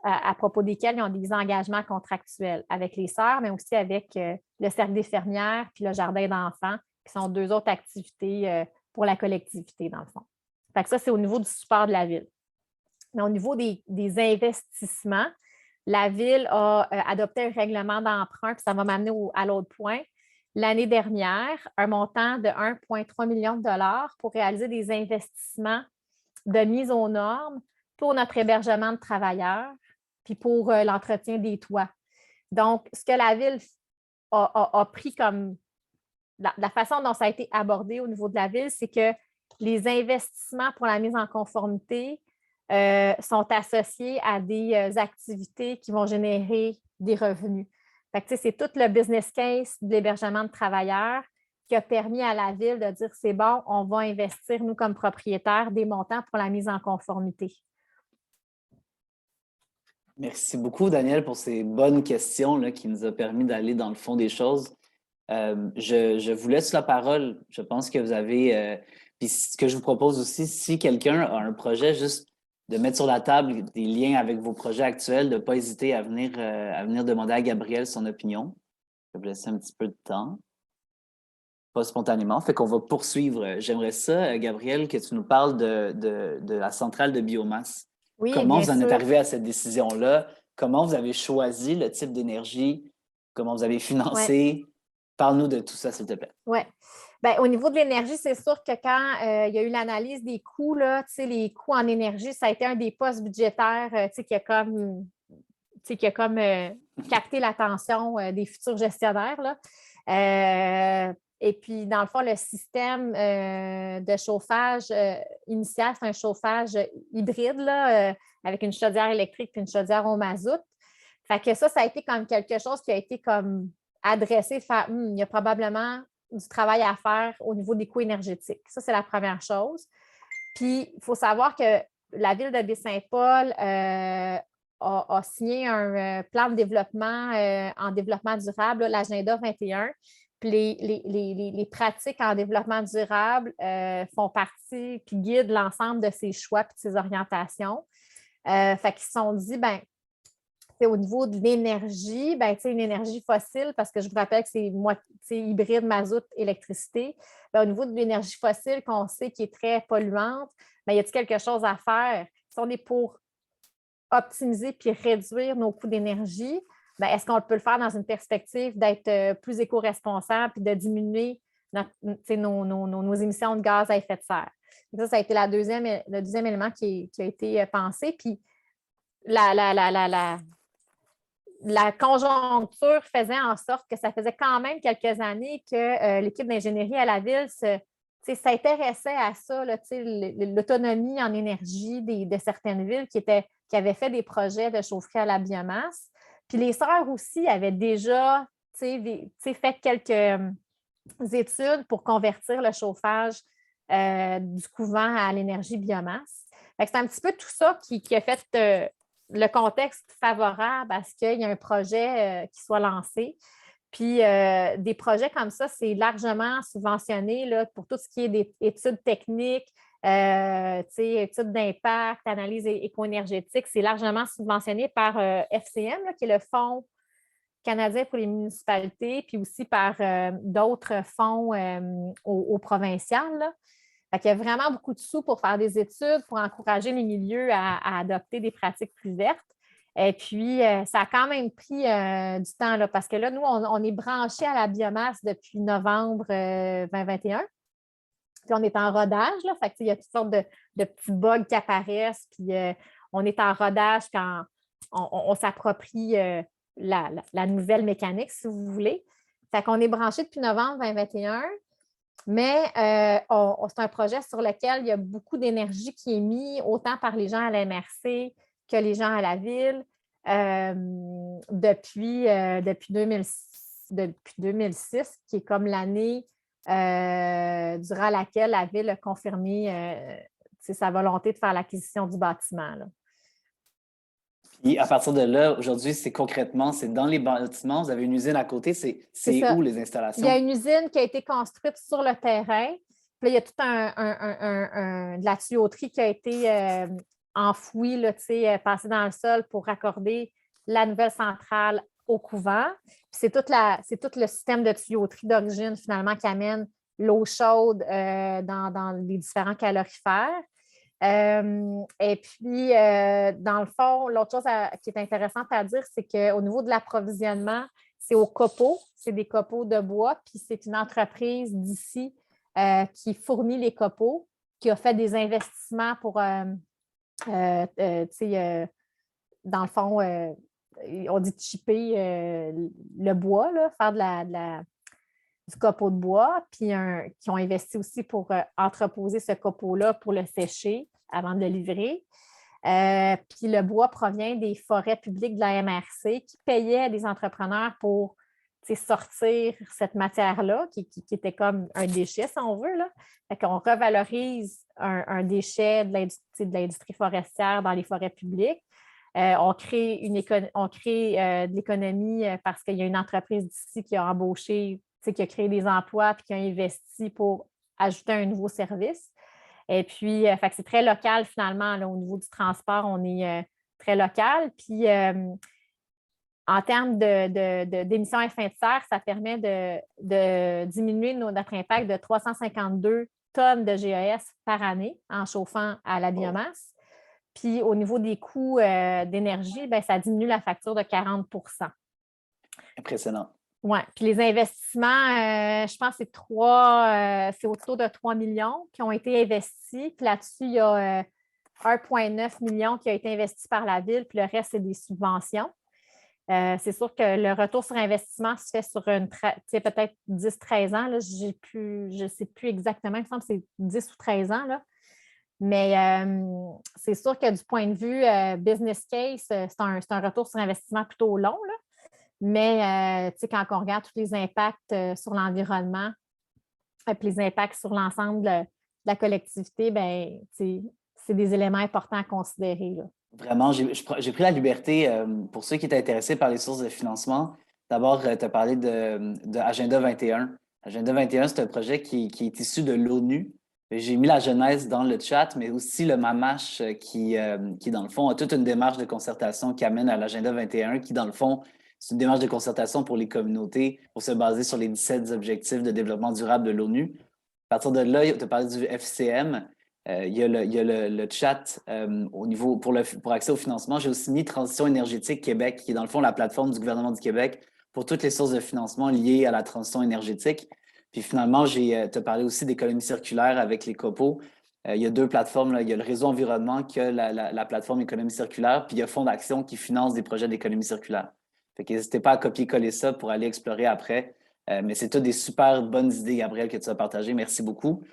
Speaker 2: à propos desquels ils ont des engagements contractuels avec les sœurs, mais aussi avec le cercle des fermières puis le jardin d'enfants, qui sont 2 autres activités pour la collectivité, dans le fond. Fait que ça, c'est au niveau du support de la Ville. Mais au niveau des investissements, la Ville a adopté un règlement d'emprunt, puis ça va m'amener à l'autre point. L'année dernière, un montant de 1,3 million de dollars pour réaliser des investissements de mise aux normes pour notre hébergement de travailleurs, puis pour l'entretien des toits. Donc, ce que la Ville a pris comme la façon dont ça a été abordé au niveau de la Ville, c'est que les investissements pour la mise en conformité sont associés à des activités qui vont générer des revenus. Fait que, c'est tout le business case de l'hébergement de travailleurs qui a permis à la Ville de dire c'est bon, on va investir, nous, comme propriétaires, des montants pour la mise en conformité.
Speaker 1: Merci beaucoup, Daniel, pour ces bonnes questions là, qui nous ont permis d'aller dans le fond des choses. Je vous laisse la parole. Je pense que vous avez... puis ce que je vous propose aussi, si quelqu'un a un projet, juste de mettre sur la table des liens avec vos projets actuels, de ne pas hésiter à venir demander à Gabriel son opinion. Je vais vous laisser un petit peu de temps. Pas spontanément. Fait qu'on va poursuivre. J'aimerais ça, Gabriel, que tu nous parles de la centrale de biomasse.
Speaker 2: Oui,
Speaker 1: comment vous en êtes
Speaker 2: sûr.
Speaker 1: arrivé à cette décision-là? Comment vous avez choisi le type d'énergie? Comment vous avez financé? Parle-nous de tout ça, s'il te plaît.
Speaker 2: Oui. Bien, au niveau de l'énergie, c'est sûr que quand il y a eu l'analyse des coûts, là, les coûts en énergie, ça a été un des postes budgétaires qui a comme capté l'attention des futurs gestionnaires. Là. Et puis, dans le fond, le système de chauffage initial, c'est un chauffage hybride là, avec une chaudière électrique et une chaudière au mazout. Fait que ça a été comme quelque chose qui a été comme adressé, il y a probablement du travail à faire au niveau des coûts énergétiques. Ça, c'est la première chose. Puis, il faut savoir que la ville de Baie-Saint-Paul a signé un plan de développement en développement durable, l'Agenda 21. Puis les pratiques en développement durable font partie puis guident l'ensemble de ses choix et de ses orientations. Fait qu'ils se sont dit, ben au niveau de l'énergie, ben, une énergie fossile, parce que je vous rappelle que c'est hybride, mazout, électricité. Ben, au niveau de l'énergie fossile qu'on sait qui est très polluante, ben, y a-t-il quelque chose à faire? Si on est pour optimiser puis réduire nos coûts d'énergie, ben, est-ce qu'on peut le faire dans une perspective d'être plus éco-responsable et de diminuer nos émissions de gaz à effet de serre? Ça a été le deuxième élément qui a été pensé. Puis la conjoncture faisait en sorte que ça faisait quand même quelques années que l'équipe d'ingénierie à la ville s'intéressait à ça, l'autonomie en énergie de certaines villes qui avaient fait des projets de chaufferie à la biomasse. Puis les sœurs aussi avaient déjà fait quelques études pour convertir le chauffage du couvent à l'énergie biomasse. C'est un petit peu tout ça qui a fait le contexte favorable à ce qu'il y ait un projet qui soit lancé. Puis, des projets comme ça, c'est largement subventionné là, pour tout ce qui est des études techniques, études d'impact, analyse éco-énergétique. C'est largement subventionné par FCM, là, qui est le Fonds canadien pour les municipalités, puis aussi par d'autres fonds au provincial. Là. Fait qu'il y a vraiment beaucoup de sous pour faire des études, pour encourager les milieux à adopter des pratiques plus vertes. Et puis, ça a quand même pris du temps, là, parce que là, nous, on est branchés à la biomasse depuis novembre 2021. Puis, on est en rodage, là. Fait que, il y a toutes sortes de petits bugs qui apparaissent. Puis, on est en rodage quand on s'approprie la nouvelle mécanique, si vous voulez. Fait qu'on est branché depuis novembre 2021. Mais c'est un projet sur lequel il y a beaucoup d'énergie qui est mise, autant par les gens à la MRC que les gens à la ville, depuis 2006, qui est comme l'année durant laquelle la ville a confirmé sa volonté de faire l'acquisition du bâtiment. Là.
Speaker 1: Puis à partir de là, aujourd'hui, c'est dans les bâtiments, vous avez une usine à côté, c'est où les installations?
Speaker 2: Il y a une usine qui a été construite sur le terrain. Puis là, il y a tout de la tuyauterie qui a été enfouie, là, passée dans le sol pour raccorder la nouvelle centrale au couvent. Puis c'est tout le système de tuyauterie d'origine, finalement, qui amène l'eau chaude dans les différents calorifères. Et puis, dans le fond, l'autre chose qui est intéressante à dire, c'est qu'au niveau de l'approvisionnement, c'est au copeaux, c'est des copeaux de bois, puis c'est une entreprise d'ici qui fournit les copeaux, qui a fait des investissements pour, dans le fond, on dit chipper le bois, là, faire du copeau de bois, puis qui ont investi aussi pour entreposer ce copeau-là pour le sécher avant de le livrer. Puis le bois provient des forêts publiques de la MRC qui payaient des entrepreneurs pour sortir cette matière-là, qui était comme un déchet, si on veut. Là. Fait qu'on revalorise un déchet de l'industrie forestière dans les forêts publiques. On crée de l'économie parce qu'il y a une entreprise d'ici qui a embauché, qui a créé des emplois et qui a investi pour ajouter un nouveau service. Et puis, fait que c'est très local finalement. Là, au niveau du transport, on est très local. Puis, en termes d'émissions à effet de serre, ça permet de diminuer notre impact de 352 tonnes de GES par année en chauffant à la biomasse. Puis, au niveau des coûts d'énergie, ça diminue la facture de 40 %.
Speaker 1: Impressionnant.
Speaker 2: Oui, puis les investissements, je pense que c'est autour de 3 millions qui ont été investis. Puis là-dessus, il y a 1,9 million qui a été investi par la ville, puis le reste, c'est des subventions. C'est sûr que le retour sur investissement se fait sur peut-être 10-13 ans. Là, je ne sais plus exactement, il me semble que c'est 10 ou 13 ans. Là. Mais c'est sûr que du point de vue business case, c'est un retour sur investissement plutôt long. Là. Mais quand on regarde tous les impacts sur l'environnement et les impacts sur l'ensemble de la collectivité, ben, c'est des éléments importants à considérer. Là.
Speaker 1: Vraiment, j'ai pris la liberté, pour ceux qui étaient intéressés par les sources de financement, d'abord, tu as parlé de Agenda 21. Agenda 21, c'est un projet qui est issu de l'ONU. J'ai mis la genèse dans le chat, mais aussi le MAMACH qui, dans le fond, a toute une démarche de concertation qui amène à l'Agenda 21, qui, dans le fond, c'est une démarche de concertation pour les communautés, pour se baser sur les 17 objectifs de développement durable de l'ONU. À partir de là, tu as parlé du FCM. Il y a le chat au niveau pour accès au financement. J'ai aussi mis Transition énergétique Québec, qui est dans le fond la plateforme du gouvernement du Québec pour toutes les sources de financement liées à la transition énergétique. Puis finalement, tu as parlé aussi d'économie circulaire avec les copeaux. Il y a 2 plateformes. Là. Il y a le réseau environnement qui a la plateforme économie circulaire, puis il y a Fonds d'action qui finance des projets d'économie circulaire. Fait qu'hésitez pas à copier-coller ça pour aller explorer après. Mais c'est toutes des super bonnes idées, Gabriel, que tu as partagées. Merci beaucoup.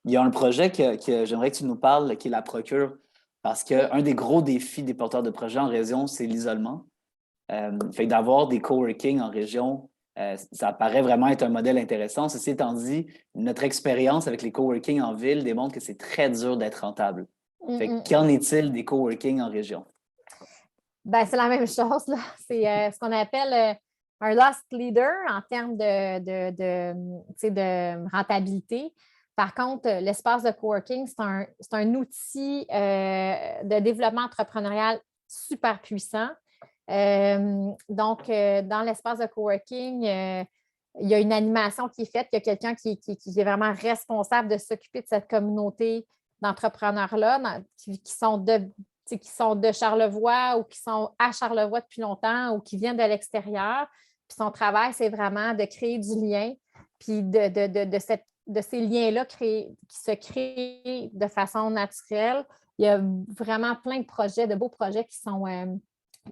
Speaker 1: Il y a un projet que j'aimerais que tu nous parles, qui est la Procure, parce qu'un des gros défis des porteurs de projets en région, c'est l'isolement. Fait que d'avoir des coworking en région, ça paraît vraiment être un modèle intéressant. Ceci étant dit, notre expérience avec les coworking en ville démontre que c'est très dur d'être rentable. Fait que qu'en est-il des coworking en région?
Speaker 2: Ben, c'est la même chose. Là. C'est ce qu'on appelle un lost leader en termes de rentabilité. Par contre, l'espace de coworking, c'est un outil de développement entrepreneurial super puissant. Donc, dans l'espace de coworking, il y a une animation qui est faite, il y a quelqu'un qui est vraiment responsable de s'occuper de cette communauté d'entrepreneurs-là qui sont de Charlevoix ou qui sont à Charlevoix depuis longtemps ou qui viennent de l'extérieur. Puis son travail, c'est vraiment de créer du lien, puis de ces liens-là qui se créent de façon naturelle. Il y a vraiment plein de projets, de beaux projets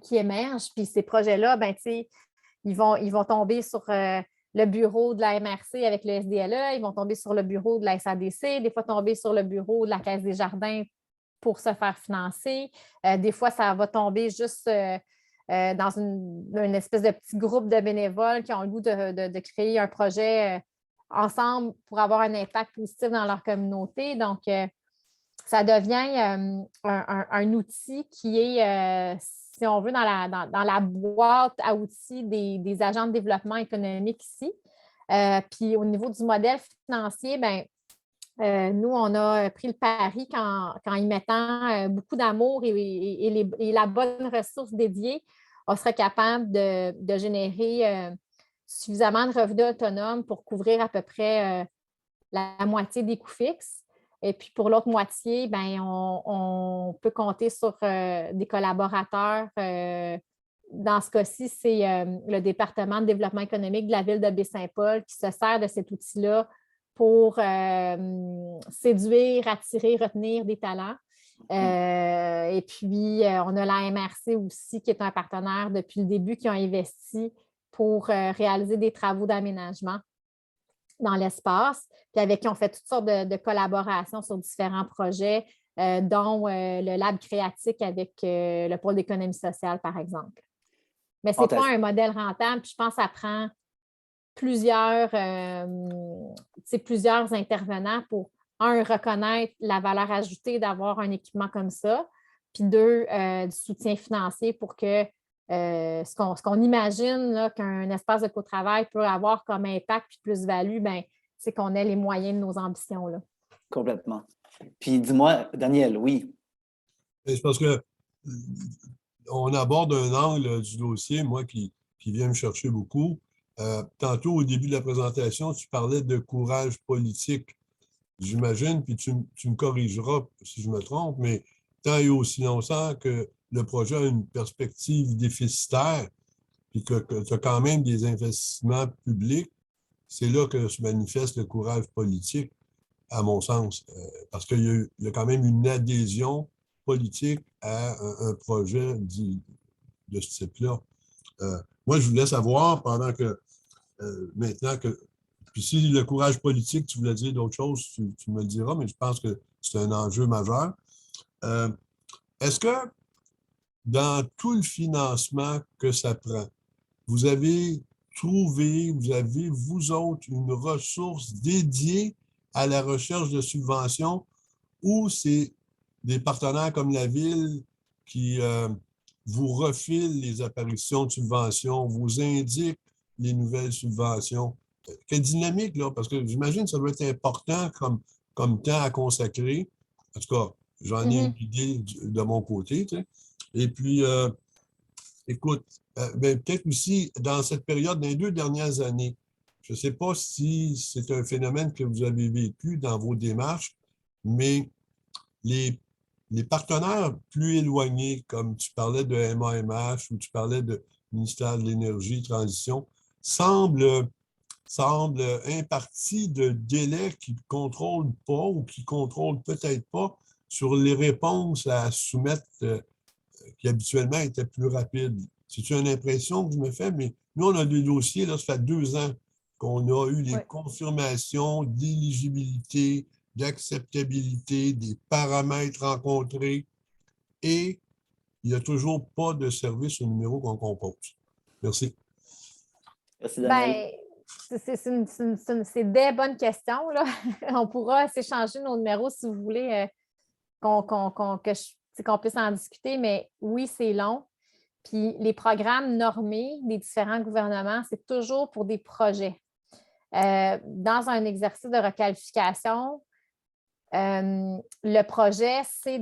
Speaker 2: qui émergent. Puis ces projets-là, ben, ils vont tomber sur le bureau de la MRC avec le SDLE, ils vont tomber sur le bureau de la SADC, des fois tomber sur le bureau de la Caisse des Jardins pour se faire financer. Des fois, ça va tomber juste dans une espèce de petit groupe de bénévoles qui ont le goût de créer un projet ensemble pour avoir un impact positif dans leur communauté. Donc, ça devient un outil qui est, si on veut, dans la boîte à outils des agents de développement économique ici. Puis au niveau du modèle financier, bien, nous, on a pris le pari qu'en y mettant beaucoup d'amour et la bonne ressource dédiée, on serait capable de générer suffisamment de revenus autonomes pour couvrir à peu près la moitié des coûts fixes. Et puis pour l'autre moitié, bien, on peut compter sur des collaborateurs. Dans ce cas-ci, c'est le département de développement économique de la ville de Baie-Saint-Paul qui se sert de cet outil-là pour séduire, attirer, retenir des talents. Et puis, on a la MRC aussi, qui est un partenaire depuis le début, qui a investi pour réaliser des travaux d'aménagement dans l'espace, puis avec qui on fait toutes sortes de collaborations sur différents projets, dont le Lab créatique avec le pôle d'économie sociale, par exemple. Mais ce n'est pas un modèle rentable, puis je pense que ça prend plusieurs intervenants pour, un, reconnaître la valeur ajoutée d'avoir un équipement comme ça, puis deux, du soutien financier pour que ce qu'on imagine qu'un espace de co-travail peut avoir comme impact puis plus-value, ben, c'est qu'on ait les moyens de nos ambitions. Là.
Speaker 1: Complètement. Puis dis-moi, Daniel, oui.
Speaker 4: C'est parce que on aborde un angle du dossier, moi, qui vient me chercher beaucoup. Tantôt, au début de la présentation, tu parlais de courage politique. J'imagine, puis tu me corrigeras si je me trompe, mais tant et aussi longtemps que le projet a une perspective déficitaire, puis que tu as quand même des investissements publics, c'est là que se manifeste le courage politique, à mon sens, parce qu'il y a quand même une adhésion politique à un projet de ce type-là. Moi, je voulais savoir, pendant que, maintenant que, puis si le courage politique, tu voulais dire d'autres choses, tu me le diras, mais je pense que c'est un enjeu majeur. Est-ce que dans tout le financement que ça prend, vous avez trouvé, vous avez, vous autres, une ressource dédiée à la recherche de subventions ou c'est des partenaires comme la Ville qui vous refilent les apparitions de subventions, vous indiquent les nouvelles subventions? Quelle dynamique, là? Parce que j'imagine que ça doit être important comme temps à consacrer. En tout cas, j'en ai une idée de mon côté. Tu sais. Et puis, écoute, ben, peut-être aussi dans cette période, dans les 2 dernières années, je ne sais pas si c'est un phénomène que vous avez vécu dans vos démarches, mais les, les partenaires plus éloignés, comme tu parlais de MAMH ou tu parlais de ministère de l'Énergie, Transition, semblent impartis de délais qui ne contrôlent pas ou qui ne contrôlent peut-être pas sur les réponses à soumettre qui habituellement étaient plus rapides. C'est une impression que je me fais, mais nous, on a des dossiers, là, ça fait 2 ans qu'on a eu les confirmations d'éligibilité, d'acceptabilité, des paramètres rencontrés, et il n'y a toujours pas de service au numéro qu'on compose. Merci.
Speaker 1: Merci, Daniel.
Speaker 2: Ben, c'est des bonnes questions, là. On pourra s'échanger nos numéros si vous voulez qu'on puisse en discuter, mais oui, c'est long. Puis les programmes normés des différents gouvernements, c'est toujours pour des projets. Dans un exercice de requalification, le projet, c'est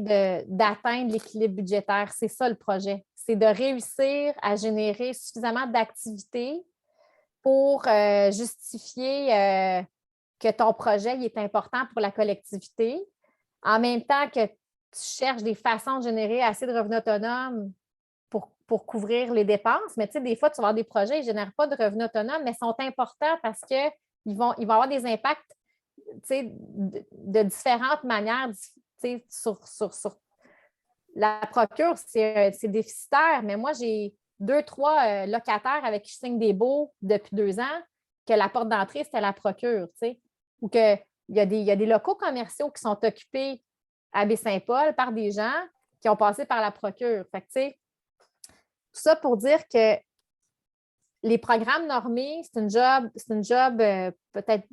Speaker 2: d'atteindre l'équilibre budgétaire. C'est ça le projet. C'est de réussir à générer suffisamment d'activités pour justifier que ton projet il est important pour la collectivité, en même temps que tu cherches des façons de générer assez de revenus autonomes pour couvrir les dépenses. Mais tu sais, des fois, tu vas avoir des projets, ils ne génèrent pas de revenus autonomes, mais sont importants parce qu'ils vont avoir des impacts de différentes manières sur la procure, c'est déficitaire, mais moi, j'ai 2, 3 locataires avec qui je signe des baux depuis 2 ans, que la porte d'entrée, c'était la procure, ou qu'il y a des locaux commerciaux qui sont occupés à Baie-Saint-Paul par des gens qui ont passé par la procure. Fait que, tout ça pour dire que les programmes normés, c'est une job peut-être,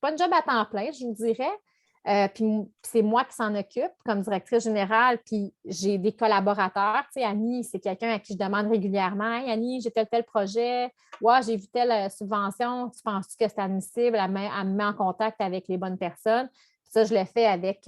Speaker 2: pas une job à temps plein, je vous dirais. Puis c'est moi qui s'en occupe comme directrice générale, puis j'ai des collaborateurs. Tu sais, Annie, c'est quelqu'un à qui je demande régulièrement. Hey, Annie, j'ai tel projet. Ouais, j'ai vu telle subvention. Tu penses que c'est admissible? Elle me met en contact avec les bonnes personnes. Puis ça, je le fais avec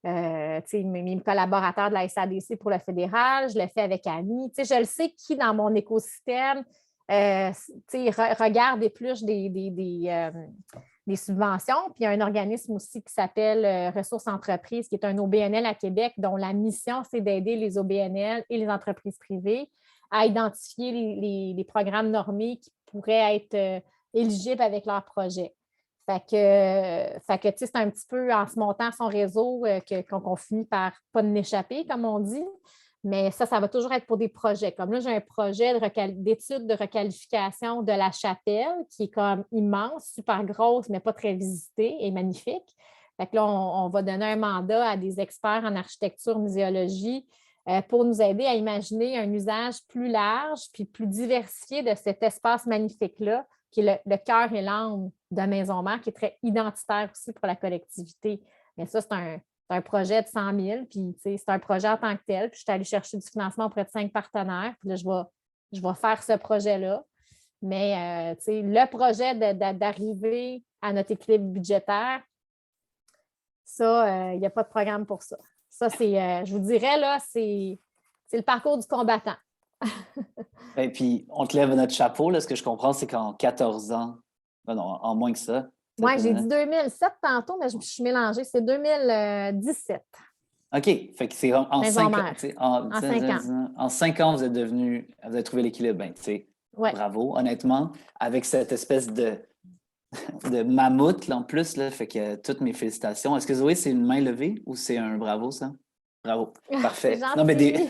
Speaker 2: mes collaborateurs de la SADC pour le fédéral. Je le fais avec Annie. Tu sais, je le sais qui dans mon écosystème regarde et épluche des subventions. Puis il y a un organisme aussi qui s'appelle Ressources Entreprises, qui est un OBNL à Québec, dont la mission, c'est d'aider les OBNL et les entreprises privées à identifier les programmes normés qui pourraient être éligibles avec leur projet. Fait que c'est un petit peu en se montant son réseau qu'on finit par pas n'échapper, comme on dit. Mais ça va toujours être pour des projets. Comme là, j'ai un projet d'étude de requalification de la chapelle qui est comme immense, super grosse, mais pas très visitée et magnifique. Fait que là, on va donner un mandat à des experts en architecture, muséologie pour nous aider à imaginer un usage plus large puis plus diversifié de cet espace magnifique-là, qui est le cœur et l'âme de Maison-Mère, qui est très identitaire aussi pour la collectivité. Mais ça, c'est un projet de 100 000, puis c'est un projet en tant que tel. Puis je suis allée chercher du financement auprès de 5 partenaires. Puis là, je vais faire ce projet-là. Mais le projet d'arriver à notre équilibre budgétaire, ça, il n'y a pas de programme pour ça. Ça, je vous dirais, là, c'est le parcours du combattant.
Speaker 1: Et puis, on te lève notre chapeau. Là, ce que je comprends, c'est qu'en 14 ans, non, en moins que ça.
Speaker 2: Oui, j'ai dit 2007 tantôt, mais je me suis mélangée. C'est 2017.
Speaker 1: OK. Fait que c'est en 5 ans.
Speaker 2: En 5 ans.
Speaker 1: En 5 ans, vous avez trouvé l'équilibre. Ben,
Speaker 2: Ouais.
Speaker 1: Bravo, honnêtement, avec cette espèce de mammouth là, en plus, là, fait que toutes mes félicitations. Est-ce que Zoé, c'est une main levée ou c'est un bravo, ça? Bravo,
Speaker 2: C'est
Speaker 1: parfait.
Speaker 2: gentil.
Speaker 1: Non, mais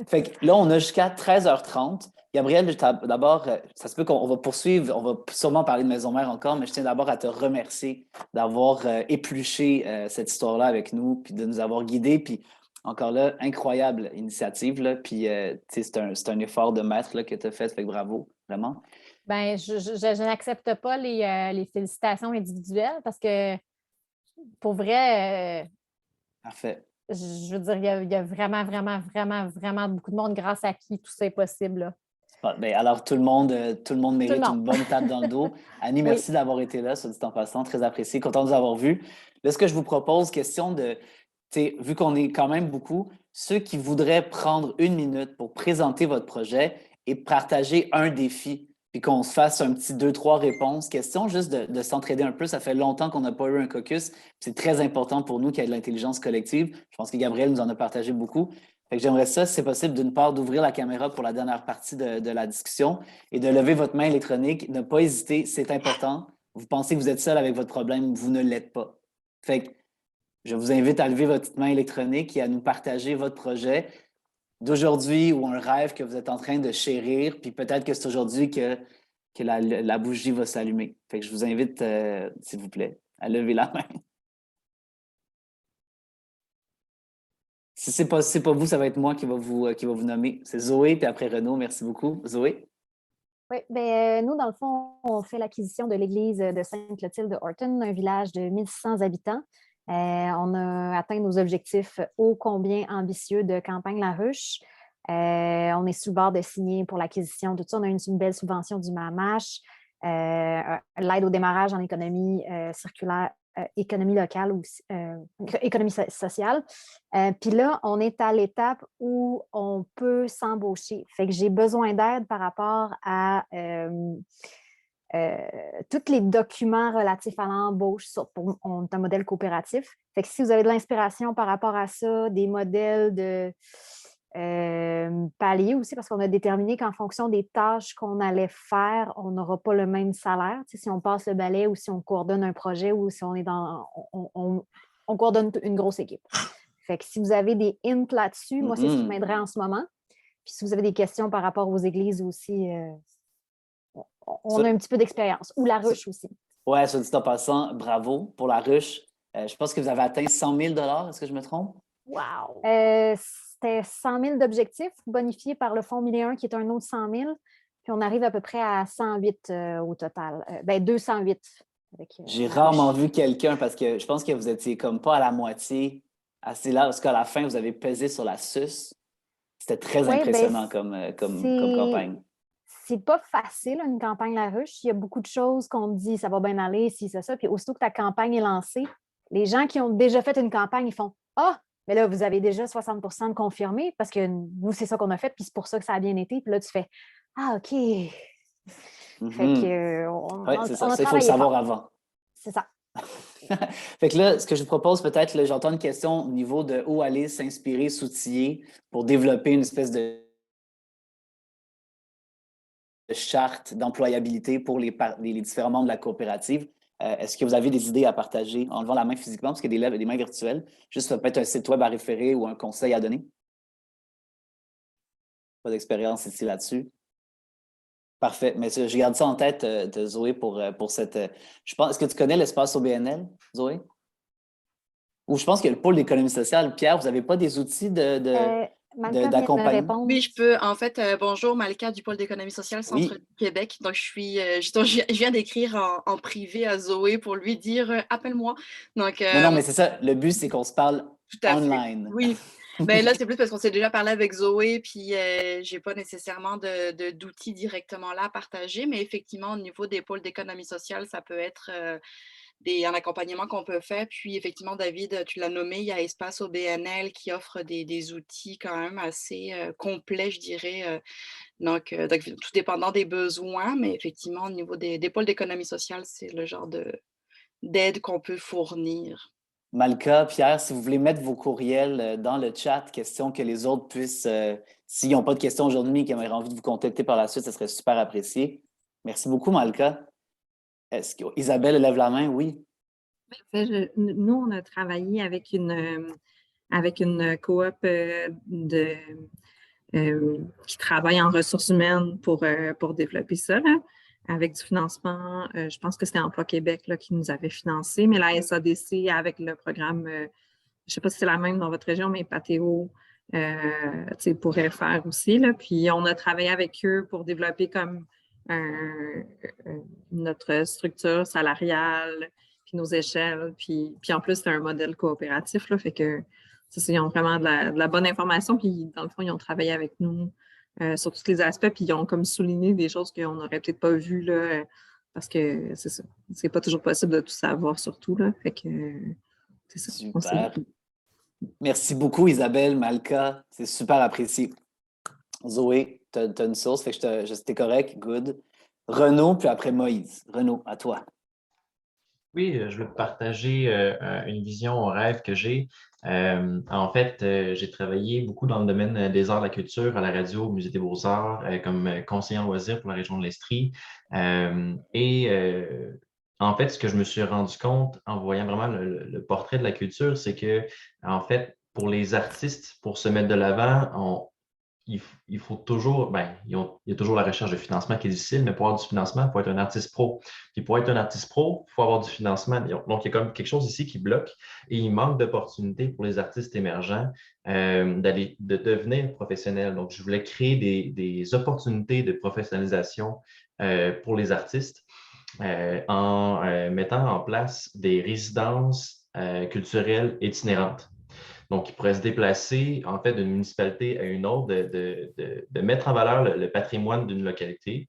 Speaker 1: fait que là, on a jusqu'à 13h30. Gabriel, d'abord, ça se peut qu'on va poursuivre, on va sûrement parler de Maison Mère encore, mais je tiens d'abord à te remercier d'avoir épluché cette histoire-là avec nous, puis de nous avoir guidés, puis encore là, incroyable initiative, là, puis tu sais, c'est un effort de maître là, que tu as fait, fait que bravo, vraiment.
Speaker 2: Ben, je n'accepte pas les félicitations individuelles parce que pour vrai,
Speaker 1: Parfait.
Speaker 2: je veux dire, il y a vraiment, vraiment, vraiment, vraiment beaucoup de monde grâce à qui tout ça est possible, là.
Speaker 1: Bon, ben, alors, tout le monde
Speaker 2: Tout le
Speaker 1: mérite une
Speaker 2: monde.
Speaker 1: bonne tape dans le dos. Annie,
Speaker 2: Oui.
Speaker 1: merci d'avoir été là, soit dit en passant, très apprécié, content de vous avoir vu. Là, ce que je vous propose, question de, tu sais, vu qu'on est quand même beaucoup, ceux qui voudraient prendre 1 minute pour présenter votre projet et partager un défi, puis qu'on se fasse un petit 2, 3 réponses, question juste de s'entraider un peu. Ça fait longtemps qu'on n'a pas eu un caucus. C'est très important pour nous qu'il y ait de l'intelligence collective. Je pense que Gabriel nous en a partagé beaucoup. Fait que j'aimerais ça, si c'est possible, d'une part, d'ouvrir la caméra pour la dernière partie de la discussion et de lever votre main électronique. Ne pas hésiter, c'est important. Vous pensez que vous êtes seul avec votre problème, vous ne l'êtes pas. Fait que je vous invite à lever votre petite main électronique et à nous partager votre projet d'aujourd'hui ou un rêve que vous êtes en train de chérir, puis peut-être que c'est aujourd'hui que la bougie va s'allumer. Fait que je vous invite, s'il vous plaît, à lever la main. Si c'est pas vous, ça va être moi qui va vous nommer. C'est Zoé, puis après Renaud. Merci beaucoup. Zoé?
Speaker 3: Oui, ben, nous, dans le fond, on fait l'acquisition de l'église de Sainte-Clotilde de Horton, un village de 1600 habitants. On a atteint nos objectifs ô combien ambitieux de campagne La Ruche. On est sur le bord de signer pour l'acquisition de tout ça. On a une belle subvention du MAMACH, l'aide au démarrage en économie circulaire, économie locale ou économie sociale. Puis là, on est à l'étape où on peut s'embaucher. Fait que j'ai besoin d'aide par rapport à tous les documents relatifs à l'embauche. On est un modèle coopératif. Fait que si vous avez de l'inspiration par rapport à ça, des modèles de paliers aussi, parce qu'on a déterminé qu'en fonction des tâches qu'on allait faire, on n'aura pas le même salaire. Tu sais, si on passe le balai ou si on coordonne un projet ou si on est on coordonne une grosse équipe. Fait que si vous avez des hints là-dessus, moi, c'est ce qui m'aiderait en ce moment. Puis si vous avez des questions par rapport aux églises aussi, on a un petit peu d'expérience. Ou La Ruche aussi.
Speaker 1: Ouais, soit dit en passant, bravo pour La Ruche. Je pense que vous avez atteint 100 000 $, est-ce que je me trompe?
Speaker 2: Wow!
Speaker 3: C'était 100 000 d'objectifs bonifiés par le Fonds 1001 qui est un autre 100 000. Puis on arrive à peu près à 108 au total. 208.
Speaker 1: J'ai rarement vu quelqu'un parce que je pense que vous étiez comme pas à la moitié, assez là, parce qu'à la fin, vous avez pesé sur la suce. C'était très impressionnant comme campagne.
Speaker 3: C'est pas facile, une campagne La Ruche. Il y a beaucoup de choses qu'on dit, ça va bien aller, si, ça. Puis aussitôt que ta campagne est lancée, les gens qui ont déjà fait une campagne, ils font « Ah, mais là, vous avez déjà 60 de confirmés parce que nous, c'est ça qu'on a fait, puis c'est pour ça que ça a bien été. » Puis là, tu fais « Ah, OK. » Fait que
Speaker 1: oui, c'est ça. Ça, il faut le savoir avant.
Speaker 3: C'est ça.
Speaker 1: Fait que là, ce que je vous propose, peut-être, là, j'entends une question au niveau de où aller s'inspirer, s'outiller pour développer une espèce de charte d'employabilité pour les différents membres de la coopérative. Est-ce que vous avez des idées à partager en levant la main physiquement, parce qu'il y a des mains virtuelles, juste peut-être un site web à référer ou un conseil à donner? Pas d'expérience ici là-dessus. Parfait. Mais je garde ça en tête, de Zoé, pour cette. Je pense, est-ce que tu connais l'espace OBNL, Zoé? Ou je pense que le pôle d'économie sociale. Pierre, vous n'avez pas des outils d'accompagnement?
Speaker 5: Oui, je peux. En fait, bonjour, Malika du pôle d'économie sociale Centre du Québec. Donc, je viens d'écrire en privé à Zoé pour lui dire appelle-moi. Donc,
Speaker 1: Non, mais c'est ça. Le but, c'est qu'on se parle online.
Speaker 5: Fait. Oui. Mais là, c'est plus parce qu'on s'est déjà parlé avec Zoé, puis j'ai pas nécessairement d'outils directement là à partager. Mais effectivement, au niveau des pôles d'économie sociale, ça peut être un accompagnement qu'on peut faire. Puis effectivement, David, tu l'as nommé, il y a Espace OBNL qui offre des outils quand même assez complets, je dirais. Donc, tout dépendant des besoins, mais effectivement, au niveau des pôles d'économie sociale, c'est le genre d'aide qu'on peut fournir.
Speaker 1: Malka, Pierre, si vous voulez mettre vos courriels dans le chat, question que les autres puissent, s'ils n'ont pas de questions aujourd'hui, qu'ils auraient envie de vous contacter par la suite, ce serait super apprécié. Merci beaucoup, Malka. Est-ce qu'Isabelle lève la main? Oui.
Speaker 6: Nous, on a travaillé avec une coop qui travaille en ressources humaines pour développer ça, là, avec du financement. Je pense que c'était Emploi Québec là, qui nous avait financé, mais la SADC avec le programme, je ne sais pas si c'est la même dans votre région, mais Patéo pourrait faire aussi. Là. Puis on a travaillé avec eux pour développer comme notre structure salariale, puis nos échelles. Puis en plus, c'est un modèle coopératif, là, fait que ils ont vraiment de la bonne information. Puis dans le fond, ils ont travaillé avec nous sur tous les aspects, puis ils ont comme souligné des choses qu'on n'aurait peut-être pas vues, là, parce que c'est ça. C'est pas toujours possible de tout savoir sur tout, là. Fait que c'est ça.
Speaker 1: Super. Merci beaucoup, Isabelle, Malka. C'est super apprécié. Zoé, tu as une source, fait que c'était correct, good. Renaud, puis après Moïse. Renaud, à toi.
Speaker 7: Oui, je veux partager une vision, un rêve que j'ai. En fait, j'ai travaillé beaucoup dans le domaine des arts de la culture à la radio, au Musée des Beaux-Arts, comme conseiller en loisirs pour la région de l'Estrie. En fait, ce que je me suis rendu compte en voyant vraiment le portrait de la culture, c'est que, en fait, pour les artistes, pour se mettre de l'avant, il faut toujours, il y a toujours la recherche de financement qui est difficile, mais pour avoir du financement, il faut être un artiste pro. Puis pour être un artiste pro, il faut avoir du financement. Donc, il y a comme quelque chose ici qui bloque et il manque d'opportunités pour les artistes émergents de devenir professionnels. Donc, je voulais créer des opportunités de professionnalisation pour les artistes en mettant en place des résidences culturelles itinérantes. Donc, ils pourraient se déplacer, en fait, d'une municipalité à une autre, de mettre en valeur le patrimoine d'une localité,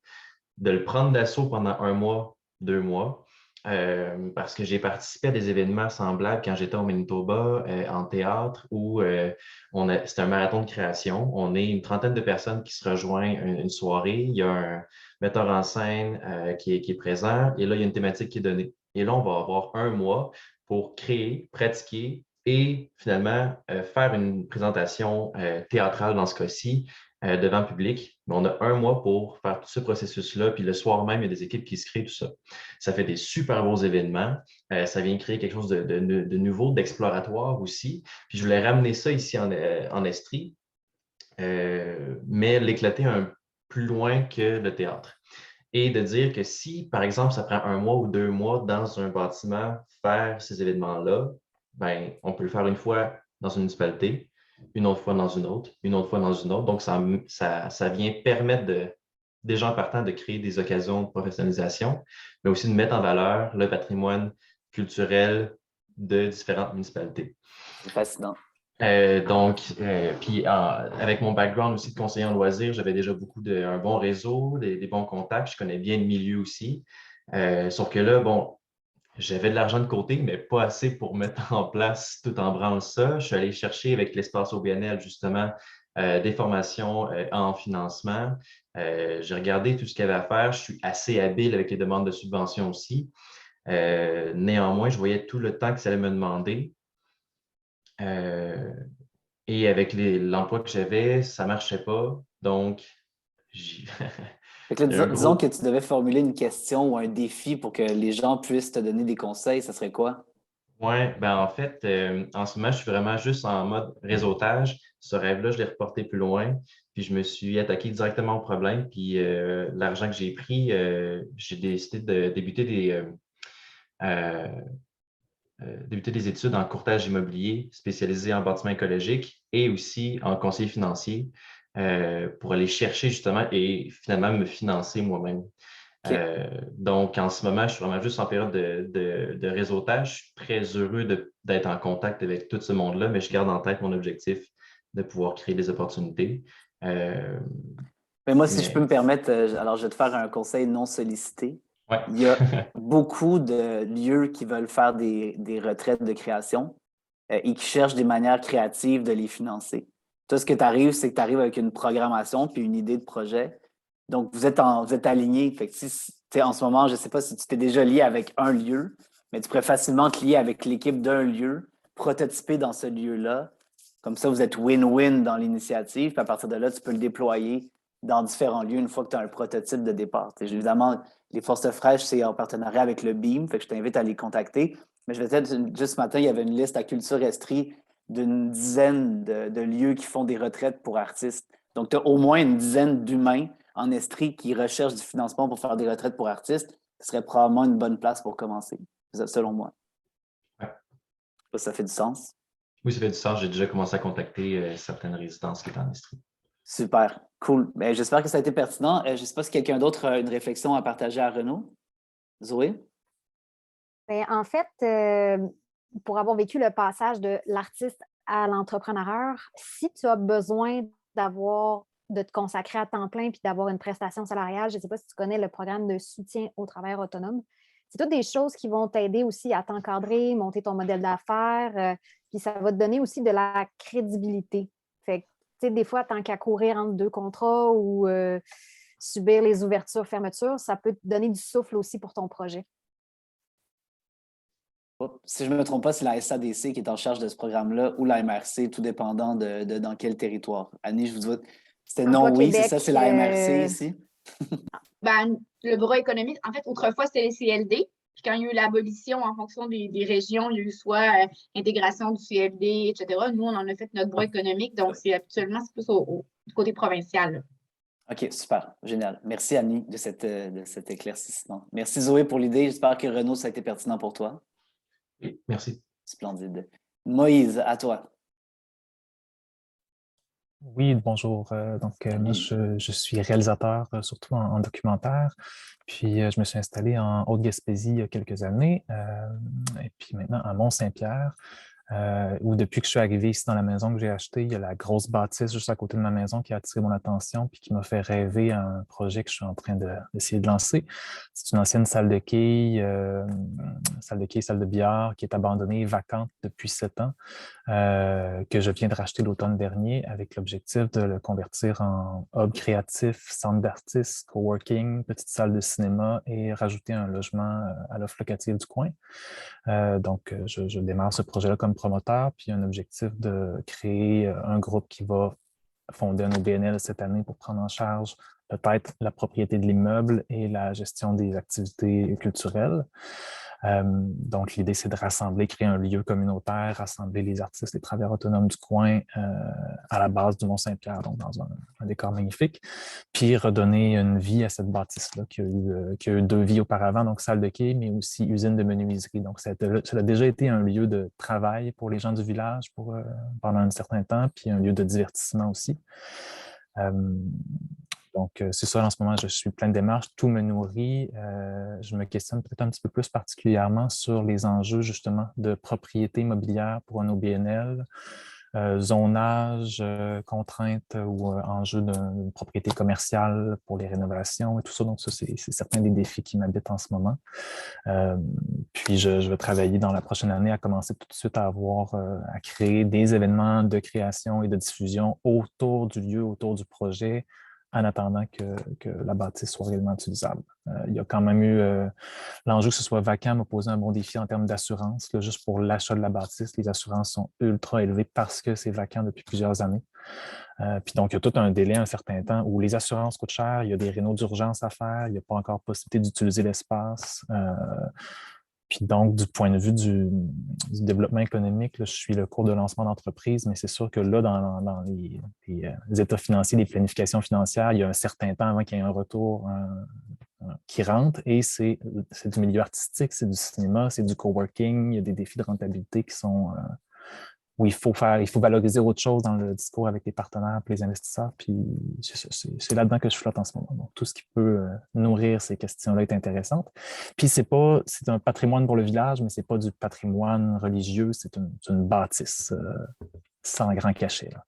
Speaker 7: de le prendre d'assaut pendant 1 mois, 2 mois, parce que j'ai participé à des événements semblables quand j'étais au Manitoba, en théâtre, où c'est un marathon de création. On est une trentaine de personnes qui se rejoignent une soirée. Il y a un metteur en scène qui est présent, et là, il y a une thématique qui est donnée. Et là, on va avoir 1 mois pour créer, pratiquer, et finalement faire une présentation théâtrale dans ce cas-ci devant le public. Mais on a 1 mois pour faire tout ce processus-là, puis le soir même, il y a des équipes qui se créent, tout ça. Ça fait des super beaux événements. Ça vient créer quelque chose de nouveau, d'exploratoire aussi. Puis je voulais ramener ça ici en Estrie, mais l'éclater un plus loin que le théâtre. Et de dire que si, par exemple, ça prend 1 mois ou 2 mois dans un bâtiment faire ces événements-là, on peut le faire une fois dans une municipalité, une autre fois dans une autre, une autre fois dans une autre. Donc, ça vient permettre des gens partants de créer des occasions de professionnalisation, mais aussi de mettre en valeur le patrimoine culturel de différentes municipalités.
Speaker 1: C'est fascinant.
Speaker 7: Puis avec mon background aussi de conseiller en loisirs, j'avais déjà un bon réseau, des bons contacts. Je connais bien le milieu aussi. Sauf que là, j'avais de l'argent de côté, mais pas assez pour mettre en place tout en branle ça. Je suis allé chercher avec l'espace OBNL, justement, des formations en financement. J'ai regardé tout ce qu'il y avait à faire. Je suis assez habile avec les demandes de subventions aussi. Néanmoins, je voyais tout le temps que ça allait me demander. Et avec l'emploi que j'avais, ça ne marchait pas. Donc,
Speaker 1: Fait que là, disons que tu devais formuler une question ou un défi pour que les gens puissent te donner des conseils, ça serait quoi?
Speaker 7: Oui, en fait, en ce moment, je suis vraiment juste en mode réseautage. Ce rêve-là, je l'ai reporté plus loin. Puis je me suis attaqué directement au problème. Puis l'argent que j'ai pris, j'ai décidé de débuter des études en courtage immobilier spécialisé en bâtiment écologique et aussi en conseiller financier pour aller chercher justement et finalement me financer moi-même. Okay. Donc, en ce moment, je suis vraiment juste en période de réseautage. Je suis très heureux d'être en contact avec tout ce monde-là, mais je garde en tête mon objectif de pouvoir créer des opportunités.
Speaker 1: Mais moi, si je peux me permettre, alors je vais te faire un conseil non sollicité.
Speaker 7: Ouais.
Speaker 1: Il y a beaucoup de lieux qui veulent faire des retraites de création et qui cherchent des manières créatives de les financer. Toi, ce que tu arrives, c'est que tu arrives avec une programmation puis une idée de projet. Donc, vous êtes alignés. Fait que en ce moment, je ne sais pas si tu t'es déjà lié avec un lieu, mais tu pourrais facilement te lier avec l'équipe d'un lieu, prototyper dans ce lieu-là. Comme ça, vous êtes win-win dans l'initiative. Puis à partir de là, tu peux le déployer dans différents lieux une fois que tu as un prototype de départ. Évidemment, les Forces fraîches, c'est en partenariat avec le BEAM, fait que je t'invite à les contacter. Mais je vais peut-être, juste ce matin, il y avait une liste à Culture Estrie d'une dizaine de lieux qui font des retraites pour artistes. Donc, tu as au moins une dizaine d'humains en Estrie qui recherchent du financement pour faire des retraites pour artistes. Ce serait probablement une bonne place pour commencer, selon moi.
Speaker 7: Ouais.
Speaker 1: Je sais pas si ça fait du sens.
Speaker 7: Oui, ça fait du sens. J'ai déjà commencé à contacter certaines résidences qui étaient en Estrie.
Speaker 1: Super, cool. Ben, j'espère que ça a été pertinent. Je ne sais pas si quelqu'un d'autre a une réflexion à partager à Renaud. Zoé?
Speaker 3: Ben, en fait, pour avoir vécu le passage de l'artiste à l'entrepreneur, si tu as besoin de te consacrer à temps plein puis d'avoir une prestation salariale, je ne sais pas si tu connais le programme de soutien au travail autonome. C'est toutes des choses qui vont t'aider aussi à t'encadrer, monter ton modèle d'affaires, puis ça va te donner aussi de la crédibilité. Fait que, tu sais, des fois, tant qu'à courir entre deux contrats ou subir les ouvertures-fermetures, ça peut te donner du souffle aussi pour ton projet.
Speaker 1: Si je ne me trompe pas, c'est la SADC qui est en charge de ce programme-là ou la MRC, tout dépendant de dans quel territoire. Annie, je vous dis, c'était non, oui, c'est ça, c'est la MRC ici?
Speaker 8: Le droit économique, en fait, autrefois, c'était les CLD. Puis quand il y a eu l'abolition en fonction des régions, il y a eu soit intégration du CFD, etc. Nous, on en a fait notre droit économique, donc c'est plus du côté provincial. Là.
Speaker 1: OK, super, génial. Merci, Annie, de cet éclaircissement. Merci, Zoé, pour l'idée. J'espère que Renaud, ça a été pertinent pour toi.
Speaker 7: Oui, merci.
Speaker 1: Splendide. Moïse, à toi.
Speaker 9: Oui, bonjour. Moi, je suis réalisateur, surtout en documentaire. Puis, je me suis installé en Haute-Gaspésie il y a quelques années. Et puis maintenant, à Mont-Saint-Pierre, où depuis que je suis arrivé ici dans la maison que j'ai achetée, il y a la grosse bâtisse juste à côté de ma maison qui a attiré mon attention puis qui m'a fait rêver à un projet que je suis en train d'essayer de lancer. C'est une ancienne salle de quilles, salle de billard qui est abandonnée, vacante depuis 7 ans, que je viens de racheter l'automne dernier avec l'objectif de le convertir en hub créatif, centre d'artistes, coworking, petite salle de cinéma et rajouter un logement à l'offre locative du coin. Je démarre ce projet-là comme promoteur, puis un objectif de créer un groupe qui va fonder un OBNL cette année pour prendre en charge peut-être la propriété de l'immeuble et la gestion des activités culturelles. Donc, l'idée, c'est de rassembler, créer un lieu communautaire, rassembler les artistes, les travailleurs autonomes du coin à la base du Mont-Saint-Pierre, donc dans un décor magnifique, puis redonner une vie à cette bâtisse-là qui a eu 2 vies auparavant, donc salle de quai, mais aussi usine de menuiserie. Donc, ça a déjà été un lieu de travail pour les gens du village pendant un certain temps, puis un lieu de divertissement aussi. Donc, c'est ça, en ce moment, je suis plein de démarches, tout me nourrit. Je me questionne peut-être un petit peu plus particulièrement sur les enjeux, justement, de propriété immobilière pour un OBNL, zonage, contraintes ou enjeux d'une propriété commerciale pour les rénovations et tout ça. Donc, ça, c'est certains des défis qui m'habitent en ce moment. Puis, je vais travailler dans la prochaine année à commencer tout de suite à créer des événements de création et de diffusion autour du lieu, autour du projet, en attendant que la bâtisse soit réellement utilisable. Il y a quand même eu l'enjeu que ce soit vacant m'a posé un bon défi en termes d'assurance. Juste pour l'achat de la bâtisse, les assurances sont ultra élevées parce que c'est vacant depuis plusieurs années. Puis donc, il y a tout un délai, un certain temps où les assurances coûtent cher, il y a des rénaux d'urgence à faire, il n'y a pas encore possibilité d'utiliser l'espace. Puis donc, du point de vue du développement économique, là, je suis le cours de lancement d'entreprise, mais c'est sûr que là, dans les états financiers, les planifications financières, il y a un certain temps avant qu'il y ait un retour qui rentre et c'est du milieu artistique, c'est du cinéma, c'est du coworking, il y a des défis de rentabilité qui sont où il faut valoriser autre chose dans le discours avec les partenaires et les investisseurs. Puis c'est là-dedans que je flotte en ce moment. Donc, tout ce qui peut nourrir ces questions-là est intéressant. Puis c'est un patrimoine pour le village, mais c'est pas du patrimoine religieux, c'est une bâtisse sans grand cachet. Là.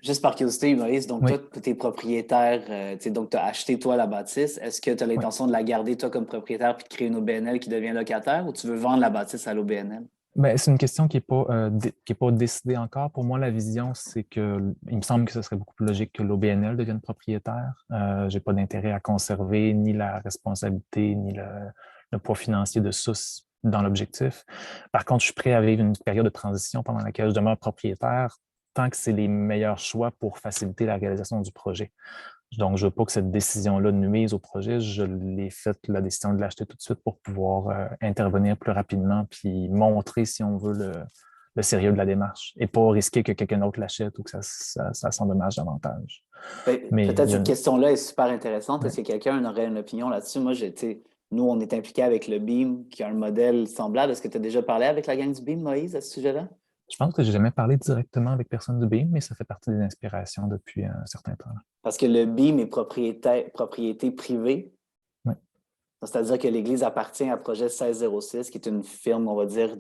Speaker 1: Juste par curiosité, Maurice, donc
Speaker 9: oui.
Speaker 1: Toi, tu es propriétaire, donc tu as acheté toi la bâtisse. Est-ce que tu as l'intention de la garder toi comme propriétaire puis de créer une OBNL qui devient locataire ou tu veux vendre la bâtisse à l'OBNL?
Speaker 9: Ben, c'est une question qui n'est pas décidée encore. Pour moi, la vision, c'est que il me semble que ce serait beaucoup plus logique que l'OBNL devienne propriétaire. Je n'ai pas d'intérêt à conserver ni la responsabilité, ni le poids financier de dans l'objectif. Par contre, je suis prêt à vivre une période de transition pendant laquelle je demeure propriétaire tant que c'est les meilleurs choix pour faciliter la réalisation du projet. Donc, je ne veux pas que cette décision-là nuise au projet. Je l'ai faite, la décision de l'acheter tout de suite pour pouvoir intervenir plus rapidement puis montrer, si on veut, le sérieux de la démarche et pas risquer que quelqu'un d'autre l'achète ou que ça s'endommage davantage.
Speaker 1: Peut-être cette question-là est super intéressante. Est-ce que quelqu'un aurait une opinion là-dessus? Moi, nous, on est impliqués avec le BEAM, qui a un modèle semblable. Est-ce que tu as déjà parlé avec la gang du BEAM, Moïse, à ce sujet-là?
Speaker 9: Je pense que je n'ai jamais parlé directement avec personne du BEAM, mais ça fait partie des inspirations depuis un certain temps.
Speaker 1: Parce que le BEAM est propriété privée.
Speaker 9: Oui.
Speaker 1: C'est-à-dire que l'Église appartient à Projet 1606, qui est une firme, on va dire,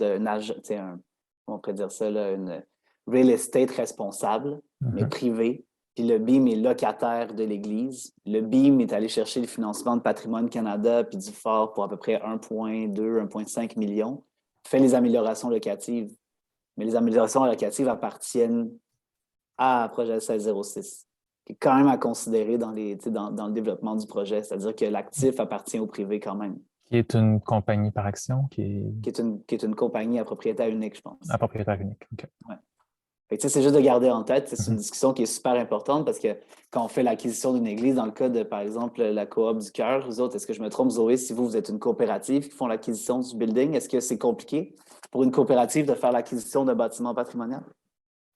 Speaker 1: on pourrait dire ça, là, une real estate responsable, mais privée. Puis le BEAM est locataire de l'Église. Le BEAM est allé chercher le financement de Patrimoine Canada puis du FOR pour à peu près 1,2, 1,5 million. Fait les améliorations locatives. Mais les améliorations locatives appartiennent à Projet 1606, qui est quand même à considérer dans le développement du projet. C'est-à-dire que l'actif appartient au privé quand même.
Speaker 9: Qui est une compagnie par action? Qui
Speaker 1: est une compagnie à propriétaire unique, je pense.
Speaker 9: À propriétaire unique, OK.
Speaker 1: Ouais. C'est juste de garder en tête. C'est une discussion qui est super importante parce que quand on fait l'acquisition d'une église, dans le cas de, par exemple, la coop du cœur, vous autres, est-ce que je me trompe, Zoé, si vous êtes une coopérative qui font l'acquisition du building, est-ce que c'est compliqué pour une coopérative de faire l'acquisition d'un bâtiment patrimonial?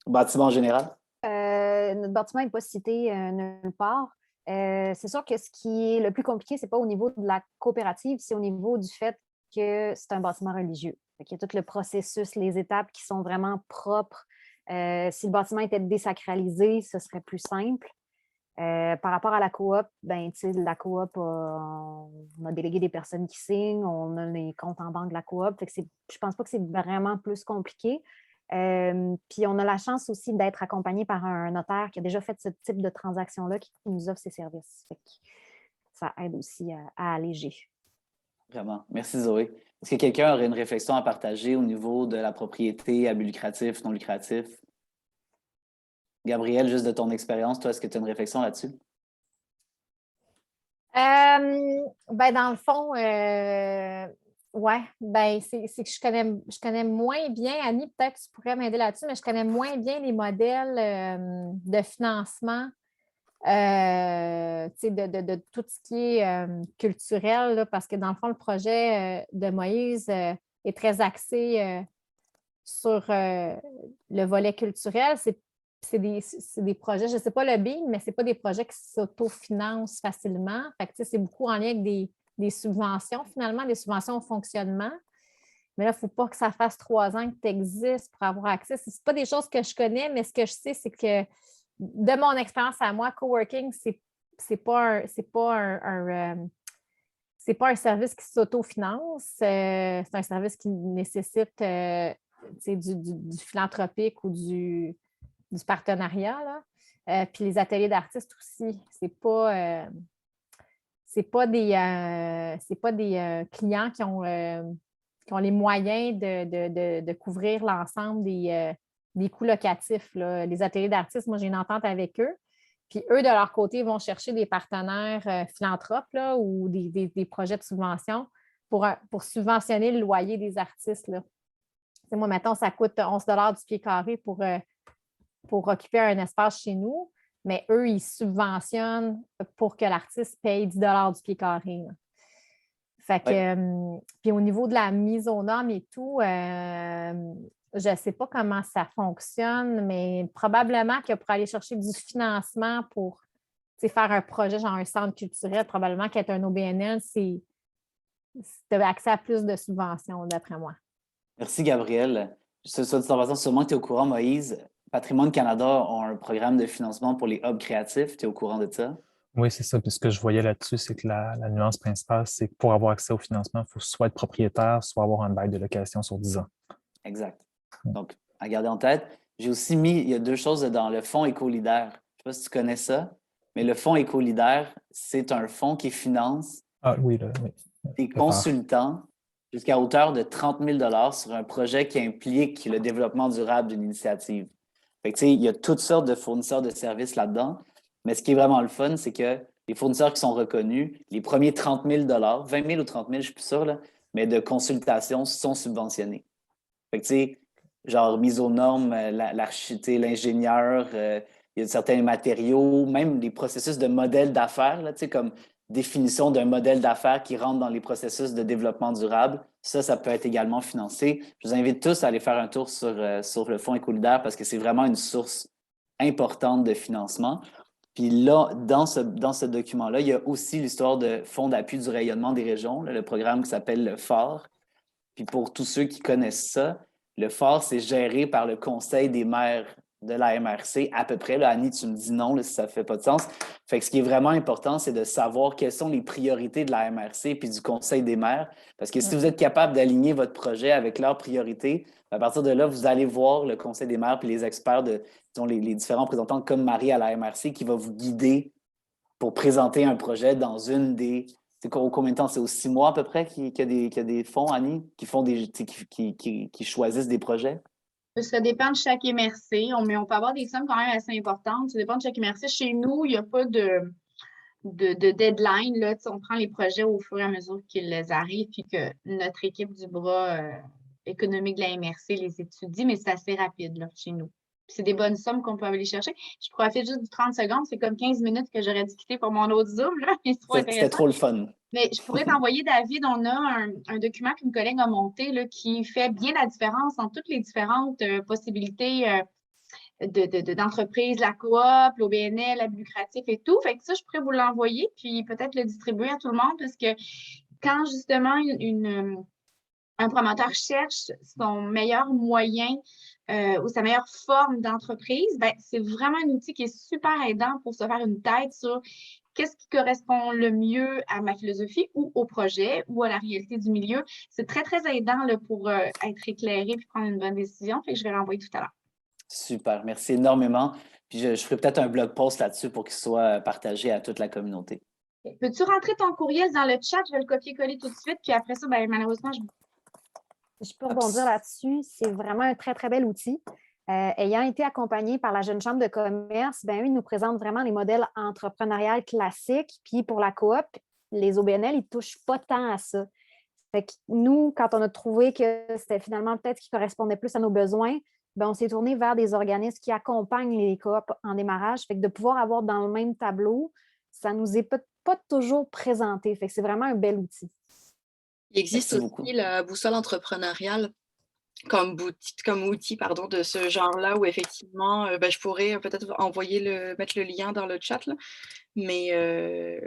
Speaker 1: Bâtiment en général?
Speaker 3: Notre bâtiment n'est pas cité nulle part. C'est sûr que ce qui est le plus compliqué, ce n'est pas au niveau de la coopérative, c'est au niveau du fait que c'est un bâtiment religieux. Il y a tout le processus, les étapes qui sont vraiment propres. Si le bâtiment était désacralisé, ce serait plus simple. Par rapport à la coop, la coop, on a délégué des personnes qui signent, on a les comptes en banque de la coop. Je ne pense pas que c'est vraiment plus compliqué. Puis on a la chance aussi d'être accompagné par un notaire qui a déjà fait ce type de transaction-là qui nous offre ses services. Ça aide aussi à alléger.
Speaker 1: Vraiment. Merci, Zoé. Est-ce que quelqu'un aurait une réflexion à partager au niveau de la propriété à but lucratif, non lucratif? Gabrielle, juste de ton expérience, toi, est-ce que tu as une réflexion là-dessus?
Speaker 2: Dans le fond, c'est que je connais moins bien, Annie, peut-être que tu pourrais m'aider là-dessus, mais je connais moins bien les modèles de financement de tout ce qui est culturel, là, parce que dans le fond, le projet de Moïse est très axé sur le volet culturel. C'est des projets, je ne sais pas le BIM, mais ce n'est pas des projets qui s'autofinancent facilement. Fait que, c'est beaucoup en lien avec des subventions, finalement, des subventions au fonctionnement. Mais là, il ne faut pas que ça fasse 3 ans que tu existes pour avoir accès. Ce n'est pas des choses que je connais, mais ce que je sais, c'est que de mon expérience à moi, coworking, c'est pas un service qui s'autofinance. C'est un service qui nécessite du philanthropique ou du partenariat. Là. Puis les ateliers d'artistes aussi, c'est pas des clients qui ont les moyens de couvrir l'ensemble des coûts locatifs. Là. Les ateliers d'artistes, moi, j'ai une entente avec eux. Puis eux, de leur côté, vont chercher des partenaires philanthropes là, ou des projets de subvention pour subventionner le loyer des artistes. Là. Moi, mettons, ça coûte 11 $ du pied carré pour occuper un espace chez nous, mais eux, ils subventionnent pour que l'artiste paye 10 $ du pied carré. Là. Fait que, puis au niveau de la mise aux normes et tout, je ne sais pas comment ça fonctionne, mais probablement que pour aller chercher du financement pour faire un projet, genre un centre culturel, probablement qu'être un OBNL, tu as accès à plus de subventions, d'après moi.
Speaker 1: Merci, Gabrielle. Sûrement que tu es au courant, Moïse. Patrimoine Canada a un programme de financement pour les hubs créatifs. Tu es au courant de ça?
Speaker 9: Oui, c'est ça. Puis ce que je voyais là-dessus, c'est que la nuance principale, c'est que pour avoir accès au financement, il faut soit être propriétaire, soit avoir un bail de location sur 10 ans.
Speaker 1: Exact. Donc, à garder en tête. J'ai aussi il y a 2 choses dans le fonds Éco-Leader. Je ne sais pas si tu connais ça, mais le fonds Éco-Leader, c'est un fonds qui finance des consultants jusqu'à hauteur de 30 000 $ sur un projet qui implique le développement durable d'une initiative. Fait que, il y a toutes sortes de fournisseurs de services là-dedans, mais ce qui est vraiment le fun, c'est que les fournisseurs qui sont reconnus, les premiers 30 000 $, 20 000 ou 30 000, je ne suis plus sûr, là, mais de consultation sont subventionnés. Fait que, tu sais, genre mise aux normes, l'ingénieur, il y a certains matériaux, même les processus de modèle d'affaires, là, tu sais, comme définition d'un modèle d'affaires qui rentre dans les processus de développement durable. Ça peut être également financé. Je vous invite tous à aller faire un tour sur le Fonds Écolidaire parce que c'est vraiment une source importante de financement. Puis là, dans ce document-là, il y a aussi l'histoire de Fonds d'appui du rayonnement des régions, là, le programme qui s'appelle le FOR. Puis pour tous ceux qui connaissent ça, le FOR, c'est géré par le Conseil des maires de la MRC, à peu près. Là, Annie, tu me dis non là, si ça ne fait pas de sens. Fait que ce qui est vraiment important, c'est de savoir quelles sont les priorités de la MRC puis du Conseil des maires. Parce que si vous êtes capable d'aligner votre projet avec leurs priorités, à partir de là, vous allez voir le Conseil des maires puis les experts, disons, les différents représentants comme Marie à la MRC qui va vous guider pour présenter un projet dans une des... C'est combien de temps? C'est aux 6 mois à peu près qu'il y a des fonds, Annie, qui choisissent des projets?
Speaker 8: Ça dépend de chaque MRC, mais on peut avoir des sommes quand même assez importantes. Ça dépend de chaque MRC. Chez nous, il n'y a pas de deadline. Là. On prend les projets au fur et à mesure qu'ils arrivent, puis que notre équipe du bras économique de la MRC les étudie, mais c'est assez rapide là, chez nous. C'est des bonnes sommes qu'on peut aller chercher. Je profite juste du 30 secondes. C'est comme 15 minutes que j'aurais dû quitter pour mon autre Zoom.
Speaker 1: C'était trop le fun.
Speaker 8: Mais je pourrais t'envoyer, David, on a un document qu'une collègue a monté là, qui fait bien la différence entre toutes les différentes possibilités d'entreprise, la coop, l'OBNL, l'abus lucratif et tout. Fait que ça, je pourrais vous l'envoyer puis peut-être le distribuer à tout le monde parce que quand justement un promoteur cherche son meilleur moyen ou sa meilleure forme d'entreprise, ben, c'est vraiment un outil qui est super aidant pour se faire une tête sur qu'est-ce qui correspond le mieux à ma philosophie ou au projet ou à la réalité du milieu. C'est très, très aidant là, pour être éclairé et prendre une bonne décision. Fait que je vais l'envoyer tout à l'heure.
Speaker 1: Super, merci énormément. Puis je ferai peut-être un blog post là-dessus pour qu'il soit partagé à toute la communauté.
Speaker 8: Peux-tu rentrer ton courriel dans le chat? Je vais le copier-coller tout de suite. Puis après ça, ben, malheureusement,
Speaker 3: Je peux rebondir là-dessus. C'est vraiment un très, très bel outil. Ayant été accompagné par la Jeune Chambre de commerce, ben, eux, ils nous présentent vraiment les modèles entrepreneuriales classiques. Puis pour la coop, les OBNL, ils ne touchent pas tant à ça. Fait que nous, quand on a trouvé que c'était finalement peut-être ce qui correspondait plus à nos besoins, ben, on s'est tourné vers des organismes qui accompagnent les coops en démarrage. Fait que de pouvoir avoir dans le même tableau, ça ne nous est pas toujours présenté. Fait que c'est vraiment un bel outil.
Speaker 5: Il existe aussi la boussole entrepreneuriale comme outil de ce genre-là où effectivement, je pourrais peut-être mettre le lien dans le chat, là. Mais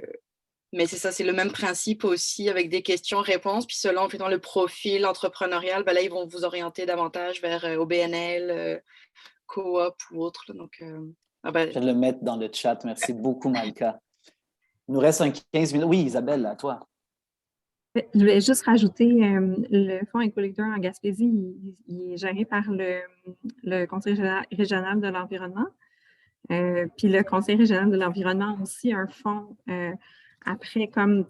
Speaker 5: c'est ça, c'est le même principe aussi avec des questions-réponses. Puis selon le profil entrepreneurial, là, ils vont vous orienter davantage vers OBNL, coop ou autre. Là. Donc,
Speaker 1: je vais le mettre dans le chat. Merci beaucoup, Malika. Il nous reste 15 minutes. Oui, Isabelle, à toi.
Speaker 6: Je vais juste rajouter, le Fonds Écolidaire en Gaspésie, il est géré par le Conseil régional de l'environnement. Puis le Conseil régional de l'environnement a aussi un fonds. Après, comme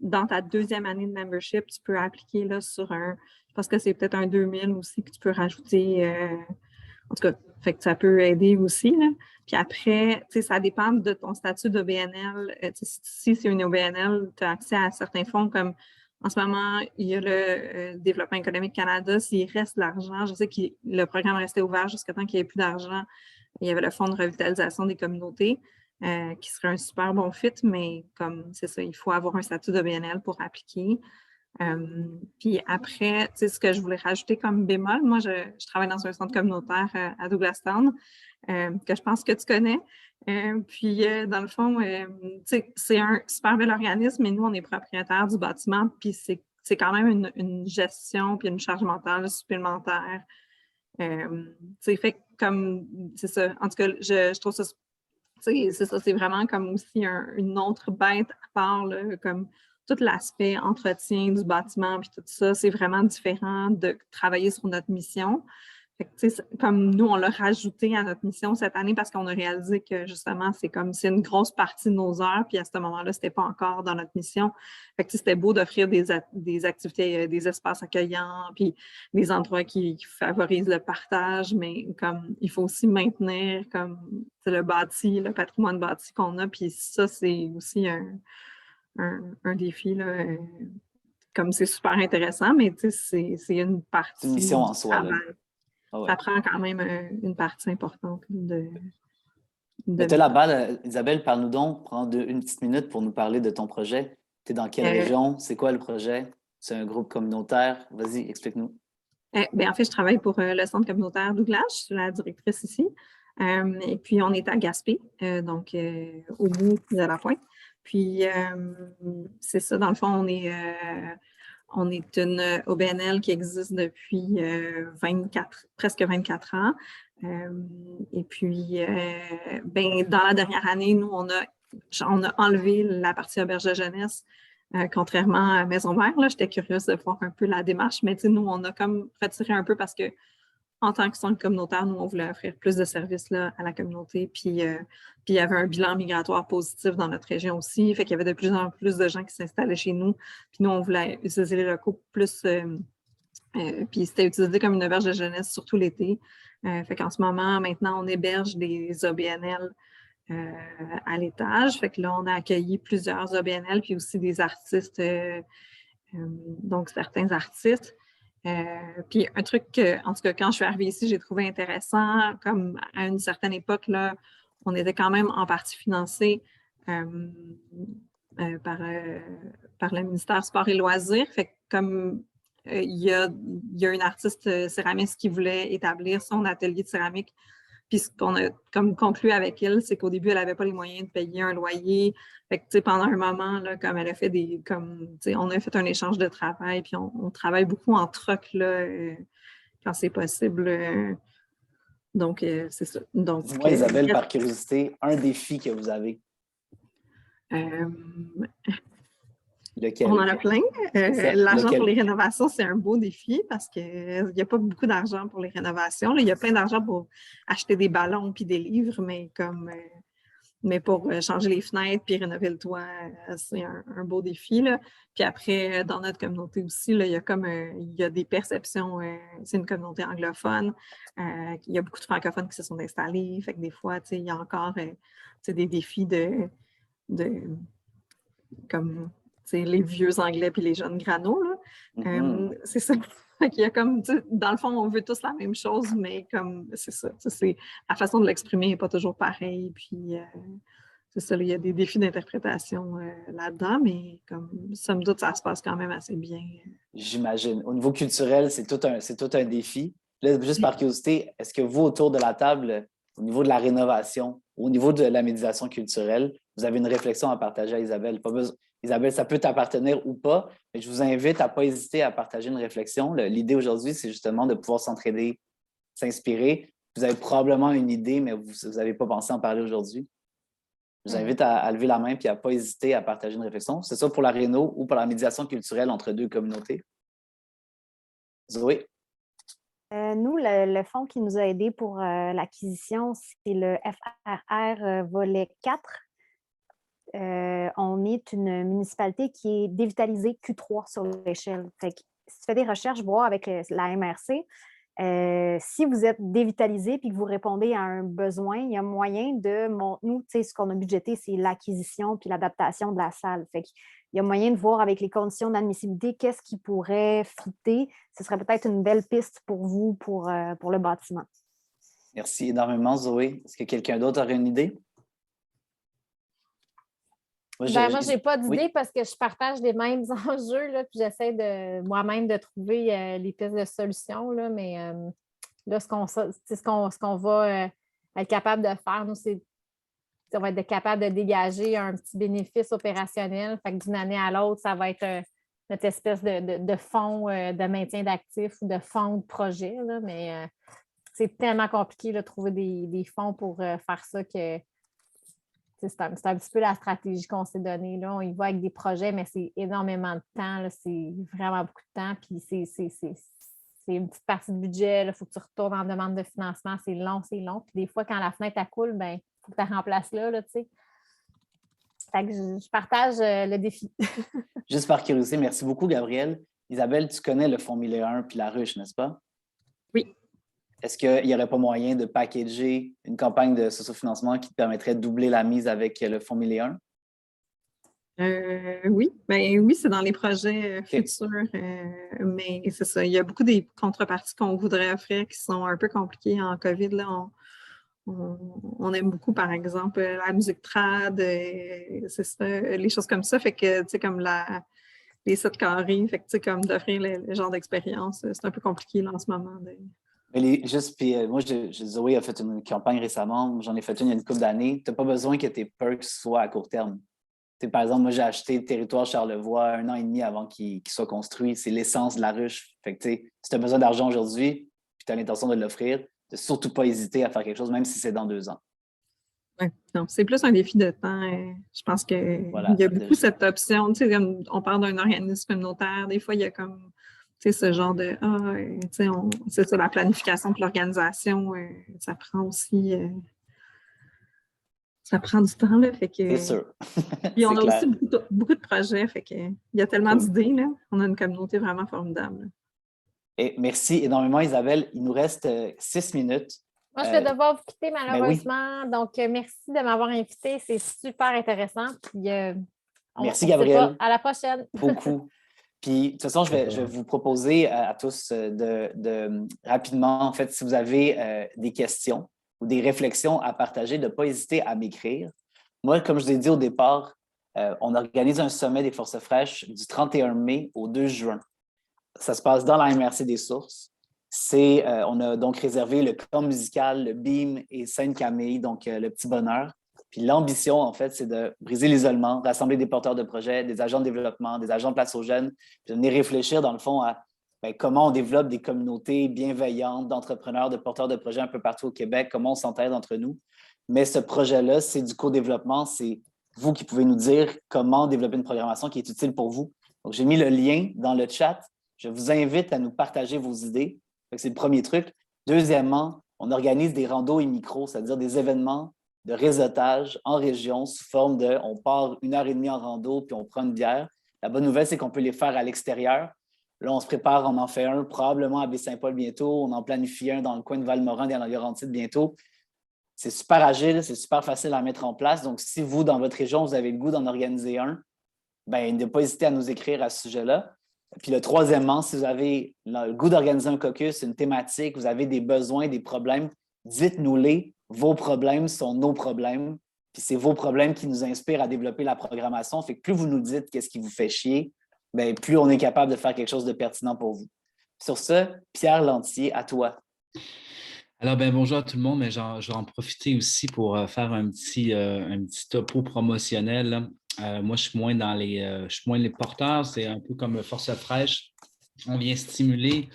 Speaker 6: dans ta deuxième année de membership, tu peux appliquer là, sur je pense que c'est peut-être un 2000 aussi que tu peux rajouter. En tout cas, fait que ça peut aider aussi. Là. Puis après, ça dépend de ton statut d'OBNL. Si c'est une OBNL, tu as accès à certains fonds comme en ce moment, il y a le Développement économique Canada. S'il reste de l'argent, je sais que le programme restait ouvert jusqu'à temps qu'il n'y ait plus d'argent. Il y avait le Fonds de revitalisation des communautés qui serait un super bon fit, mais comme c'est ça, il faut avoir un statut d'OBNL pour appliquer. Puis après, ce que je voulais rajouter comme bémol, moi, je travaille dans un centre communautaire à Douglastown, que je pense que tu connais. Puis, dans le fond, c'est un super bel organisme, mais nous, on est propriétaire du bâtiment, puis c'est quand même une gestion puis une charge mentale supplémentaire. Fait comme, c'est ça. En tout cas, je trouve ça, c'est ça, c'est vraiment comme aussi une autre bête à part, là, comme tout l'aspect entretien du bâtiment puis tout ça, c'est vraiment différent de travailler sur notre mission. Fait que, comme nous, on l'a rajouté à notre mission cette année parce qu'on a réalisé que justement, c'est une grosse partie de nos heures, puis à ce moment-là, c'était pas encore dans notre mission. Fait que c'était beau d'offrir des activités, des espaces accueillants, puis des endroits qui favorisent le partage, mais comme il faut aussi maintenir comme le bâti, le patrimoine bâti qu'on a, puis ça, c'est aussi un défi là, comme c'est super intéressant, mais c'est une partie.
Speaker 1: C'est une mission en soi. Là.
Speaker 6: Ah ouais. Ça prend quand même une partie importante de
Speaker 1: tu as la balle, Isabelle, parle-nous donc, prends une petite minute pour nous parler de ton projet. Tu es dans quelle région? C'est quoi le projet? C'est un groupe communautaire? Vas-y, explique-nous.
Speaker 6: En fait, je travaille pour le Centre communautaire Douglas. Je suis la directrice ici. Et puis, on est à Gaspé, donc au bout de la pointe. Puis, c'est ça, dans le fond, on est une OBNL qui existe depuis presque 24 ans. Et puis, dans la dernière année, nous, on a enlevé la partie auberge de jeunesse, contrairement à Maison Mère. J'étais curieuse de voir un peu la démarche, mais nous, on a comme retiré un peu parce que en tant que centre communautaire, nous, on voulait offrir plus de services là, à la communauté. Puis il y avait un bilan migratoire positif dans notre région aussi. Fait qu'il y avait de plus en plus de gens qui s'installaient chez nous. Puis nous, on voulait utiliser les locaux plus. Puis c'était utilisé comme une auberge de jeunesse, surtout l'été. Fait qu'en ce moment, maintenant, on héberge des OBNL à l'étage. Fait que là, on a accueilli plusieurs OBNL, puis aussi des artistes, donc certains artistes. Puis un truc que, en tout cas, quand je suis arrivée ici, j'ai trouvé intéressant, comme à une certaine époque, là, on était quand même en partie financé par le ministère Sport et Loisirs. Fait que comme il y a une artiste céramiste qui voulait établir son atelier de céramique. Puis ce qu'on a comme conclu avec elle, c'est qu'au début, elle n'avait pas les moyens de payer un loyer. Fait que, pendant un moment, là, comme elle a fait on a fait un échange de travail, puis on travaille beaucoup en troc là, quand c'est possible. Donc, c'est ça. Donc,
Speaker 1: dis-moi, Isabelle, par curiosité, un défi que vous avez.
Speaker 6: On en a plein. L'argent pour les rénovations, c'est un beau défi parce qu'il n'y a pas beaucoup d'argent pour les rénovations. Là, il y a plein d'argent pour acheter des ballons puis des livres, mais pour changer les fenêtres puis rénover le toit, c'est un beau défi. Là. Puis après, dans notre communauté aussi, là, il y a des perceptions. C'est une communauté anglophone. Il y a beaucoup de francophones qui se sont installés. Fait que des fois, il y a encore des défis comme les vieux Anglais puis les jeunes granos. Là. C'est ça. Il y a comme, dans le fond, on veut tous la même chose, mais comme c'est ça. La façon de l'exprimer n'est pas toujours pareille. Puis c'est ça, il y a des défis d'interprétation là-dedans, mais comme somme toute, ça se passe quand même assez bien.
Speaker 1: J'imagine. Au niveau culturel, c'est tout un défi. Là, juste par curiosité, est-ce que vous, autour de la table, au niveau de la rénovation, au niveau de la médiation culturelle, vous avez une réflexion à partager à Isabelle? Pas besoin. Isabelle, ça peut t'appartenir ou pas, mais je vous invite à ne pas hésiter à partager une réflexion. L'idée aujourd'hui, c'est justement de pouvoir s'entraider, s'inspirer. Vous avez probablement une idée, mais vous n'avez pas pensé en parler aujourd'hui. Je vous invite à lever la main et à ne pas hésiter à partager une réflexion. C'est ça pour la réno ou pour la médiation culturelle entre deux communautés. Zoé?
Speaker 3: Nous, le fonds qui nous a aidés pour l'acquisition, c'est le FRR volet 4. On est une municipalité qui est dévitalisée Q3 sur l'échelle. Fait que si tu fais des recherches, voir avec la MRC, si vous êtes dévitalisé et que vous répondez à un besoin, il y a moyen de... Nous, ce qu'on a budgété, c'est l'acquisition puis l'adaptation de la salle. Fait qu'il y a moyen de voir avec les conditions d'admissibilité qu'est-ce qui pourrait fitter. Ce serait peut-être une belle piste pour vous pour le bâtiment.
Speaker 1: Merci énormément, Zoé. Est-ce que quelqu'un d'autre aurait une idée?
Speaker 2: Moi, je n'ai pas d'idée parce que je partage les mêmes enjeux, là, puis j'essaie de moi-même de trouver les pistes de solutions. Là, mais là, ce qu'on va être capable de faire, nous, c'est on va être capable de dégager un petit bénéfice opérationnel. Fait que d'une année à l'autre, ça va être notre espèce de fonds de maintien d'actifs ou de fonds de projet. Là, mais c'est tellement compliqué de trouver des fonds pour faire ça que c'est un petit peu la stratégie qu'on s'est donnée. Là. On y va avec des projets, mais c'est énormément de temps. Là. C'est vraiment beaucoup de temps. Puis c'est une petite partie de budget. Il faut que tu retournes en demande de financement. C'est long. Puis des fois, quand la fenêtre elle coule, il faut que tu la remplaces là, tu sais. Fait que je partage le défi.
Speaker 1: Juste par curiosité, merci beaucoup, Gabrielle. Isabelle, tu connais le Fonds 1001 puis la ruche, n'est-ce pas?
Speaker 6: Oui.
Speaker 1: Est-ce qu'il n'y aurait pas moyen de packager une campagne de sociofinancement qui te permettrait de doubler la mise avec le Fonds 1001?
Speaker 6: Oui, oui, c'est dans les projets futurs, mais c'est ça. Il y a beaucoup des contreparties qu'on voudrait offrir qui sont un peu compliquées en COVID. Là, on aime beaucoup, par exemple, la musique trad, c'est ça, les choses comme ça. Fait que, tu sais, comme les 7 carrés, fait que, tu sais, comme d'offrir le genre d'expérience, c'est un peu compliqué là, en ce moment.
Speaker 1: Puis moi, Zoé a fait une campagne récemment, j'en ai fait une il y a une couple d'années. Tu n'as pas besoin que tes perks soient à court terme. Par exemple, moi, j'ai acheté le territoire Charlevoix 1 an et demi avant qu'il soit construit. C'est l'essence de la ruche. Fait que, si tu as besoin d'argent aujourd'hui, puis tu as l'intention de l'offrir, de surtout pas hésiter à faire quelque chose, même si c'est dans 2 ans.
Speaker 6: Oui, non, c'est plus un défi de temps. Je pense qu'il y a beaucoup cette option. Tu sais, comme on parle d'un organisme communautaire, des fois, il y a comme ce genre de c'est ça, la planification et l'organisation, ça prend aussi. Ça prend du temps, là, fait que...
Speaker 1: C'est sûr.
Speaker 6: Puis on a aussi beaucoup de projets, fait que il y a tellement d'idées, là. On a une communauté vraiment formidable.
Speaker 1: Et merci énormément, Isabelle. Il nous reste 6 minutes.
Speaker 2: Moi, je vais devoir vous quitter malheureusement. Oui. Donc, merci de m'avoir invité. C'est super intéressant. Puis,
Speaker 1: merci, Gabrielle.
Speaker 2: À la prochaine.
Speaker 1: Beaucoup. Puis, de toute façon, je vais vous proposer à tous de rapidement, en fait, si vous avez des questions ou des réflexions à partager, de ne pas hésiter à m'écrire. Moi, comme je vous ai dit au départ, on organise un sommet des Forces fraîches du 31 mai au 2 juin. Ça se passe dans la MRC des Sources. On a donc réservé le camp musical, le BEAM et Sainte-Camille, donc le petit bonheur. Puis l'ambition, en fait, c'est de briser l'isolement, rassembler des porteurs de projets, des agents de développement, des agents de place aux jeunes, puis de venir réfléchir, dans le fond, à comment on développe des communautés bienveillantes d'entrepreneurs, de porteurs de projets un peu partout au Québec, comment on s'entraide entre nous. Mais ce projet-là, c'est du co-développement. C'est vous qui pouvez nous dire comment développer une programmation qui est utile pour vous. Donc, j'ai mis le lien dans le chat. Je vous invite à nous partager vos idées. C'est le premier truc. Deuxièmement, on organise des randos et micros, c'est-à-dire des événements de réseautage en région sous forme de on part 1h30 en rando puis on prend une bière. La bonne nouvelle, c'est qu'on peut les faire à l'extérieur. Là, on se prépare, on en fait un probablement à Baie-Saint-Paul bientôt. On en planifie un dans le coin de Val-Morin et dans la Laurentide bientôt. C'est super agile, c'est super facile à mettre en place. Donc, si vous, dans votre région, vous avez le goût d'en organiser un, ne pas hésiter à nous écrire à ce sujet-là. Puis le troisièmement, si vous avez le goût d'organiser un caucus, une thématique, vous avez des besoins, des problèmes, dites-nous-les. Vos problèmes sont nos problèmes. Puis c'est vos problèmes qui nous inspirent à développer la programmation. Fait que plus vous nous dites qu'est-ce qui vous fait chier, plus on est capable de faire quelque chose de pertinent pour vous. Sur ce, Pierre Lantier, à toi.
Speaker 10: Alors, bonjour à tout le monde, mais je vais en profiter aussi pour faire un petit topo promotionnel. Moi, je suis moins les porteurs, c'est un peu comme Force fraîche. On vient stimuler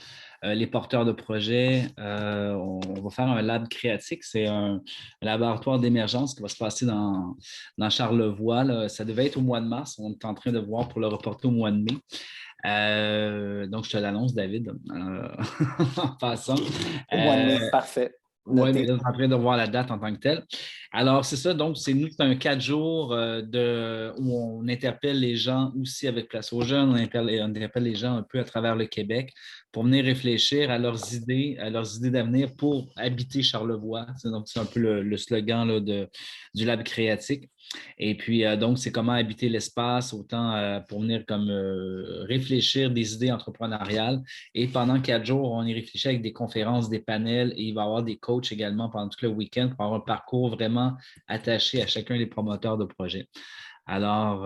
Speaker 10: les porteurs de projets. On va faire un lab créatique, c'est un laboratoire d'émergence qui va se passer dans Charlevoix. Là. Ça devait être au mois de mars, on est en train de voir pour le reporter au mois de mai. Donc, je te l'annonce, David, en passant.
Speaker 1: Au mois de mai, parfait.
Speaker 10: Oui, mais là, on est en train de voir la date en tant que telle. Alors, c'est ça. Donc, c'est un 4 jours où on interpelle les gens aussi avec Place aux jeunes. On interpelle les gens un peu à travers le Québec pour venir réfléchir à leurs idées d'avenir pour habiter Charlevoix. Donc, c'est un peu le slogan là, du Lab créatique. Et puis, donc, c'est comment habiter l'espace, autant pour venir comme réfléchir des idées entrepreneuriales. Et pendant 4 jours, on y réfléchit avec des conférences, des panels, et il va y avoir des coachs également pendant tout le week-end pour avoir un parcours vraiment attaché à chacun des promoteurs de projets. Alors,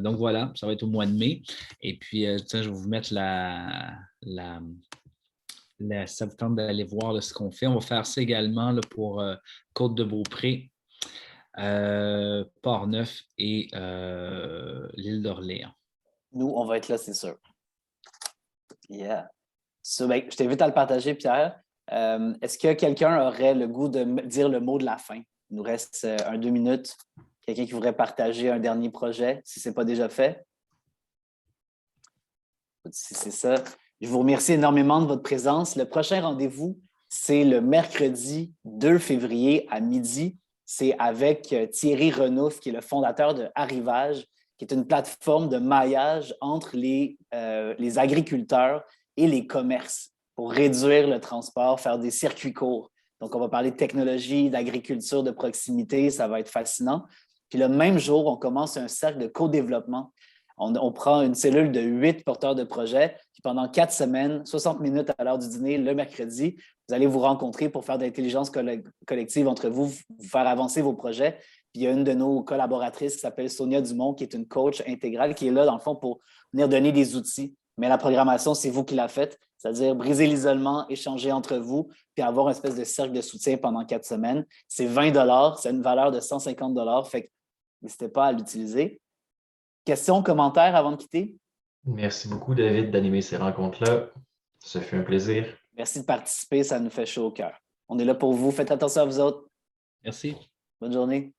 Speaker 10: donc voilà, ça va être au mois de mai. Et puis, je vais vous mettre ça vous tente d'aller voir là, ce qu'on fait. On va faire ça également là, pour Côte-de-Beaupré. Port-Neuf et l'île d'Orléans.
Speaker 1: Nous, on va être là, c'est sûr. Yeah. Je t'invite à le partager, Pierre. Est-ce que quelqu'un aurait le goût de dire le mot de la fin? Il nous reste 2 minutes. Quelqu'un qui voudrait partager un dernier projet, si ce n'est pas déjà fait? Si c'est ça. Je vous remercie énormément de votre présence. Le prochain rendez-vous, c'est le mercredi 2 février à midi. C'est avec Thierry Renouf, qui est le fondateur de Arrivage, qui est une plateforme de maillage entre les agriculteurs et les commerces pour réduire le transport, faire des circuits courts. Donc, on va parler de technologie, d'agriculture de proximité, ça va être fascinant. Puis le même jour, on commence un cercle de co-développement. On prend une cellule de 8 porteurs de projets, puis pendant 4 semaines, 60 minutes à l'heure du dîner, le mercredi, vous allez vous rencontrer pour faire de l'intelligence collective entre vous, vous faire avancer vos projets. Puis il y a une de nos collaboratrices qui s'appelle Sonia Dumont, qui est une coach intégrale, qui est là, dans le fond, pour venir donner des outils. Mais la programmation, c'est vous qui la faites, c'est-à-dire briser l'isolement, échanger entre vous, puis avoir une espèce de cercle de soutien pendant 4 semaines. C'est 20 $, c'est une valeur de 150 $, fait que n'hésitez pas à l'utiliser. Questions, commentaires avant de quitter?
Speaker 7: Merci beaucoup, David, d'animer ces rencontres-là. Ça fait un plaisir.
Speaker 1: Merci de participer, ça nous fait chaud au cœur. On est là pour vous. Faites attention à vous autres.
Speaker 10: Merci.
Speaker 1: Bonne journée.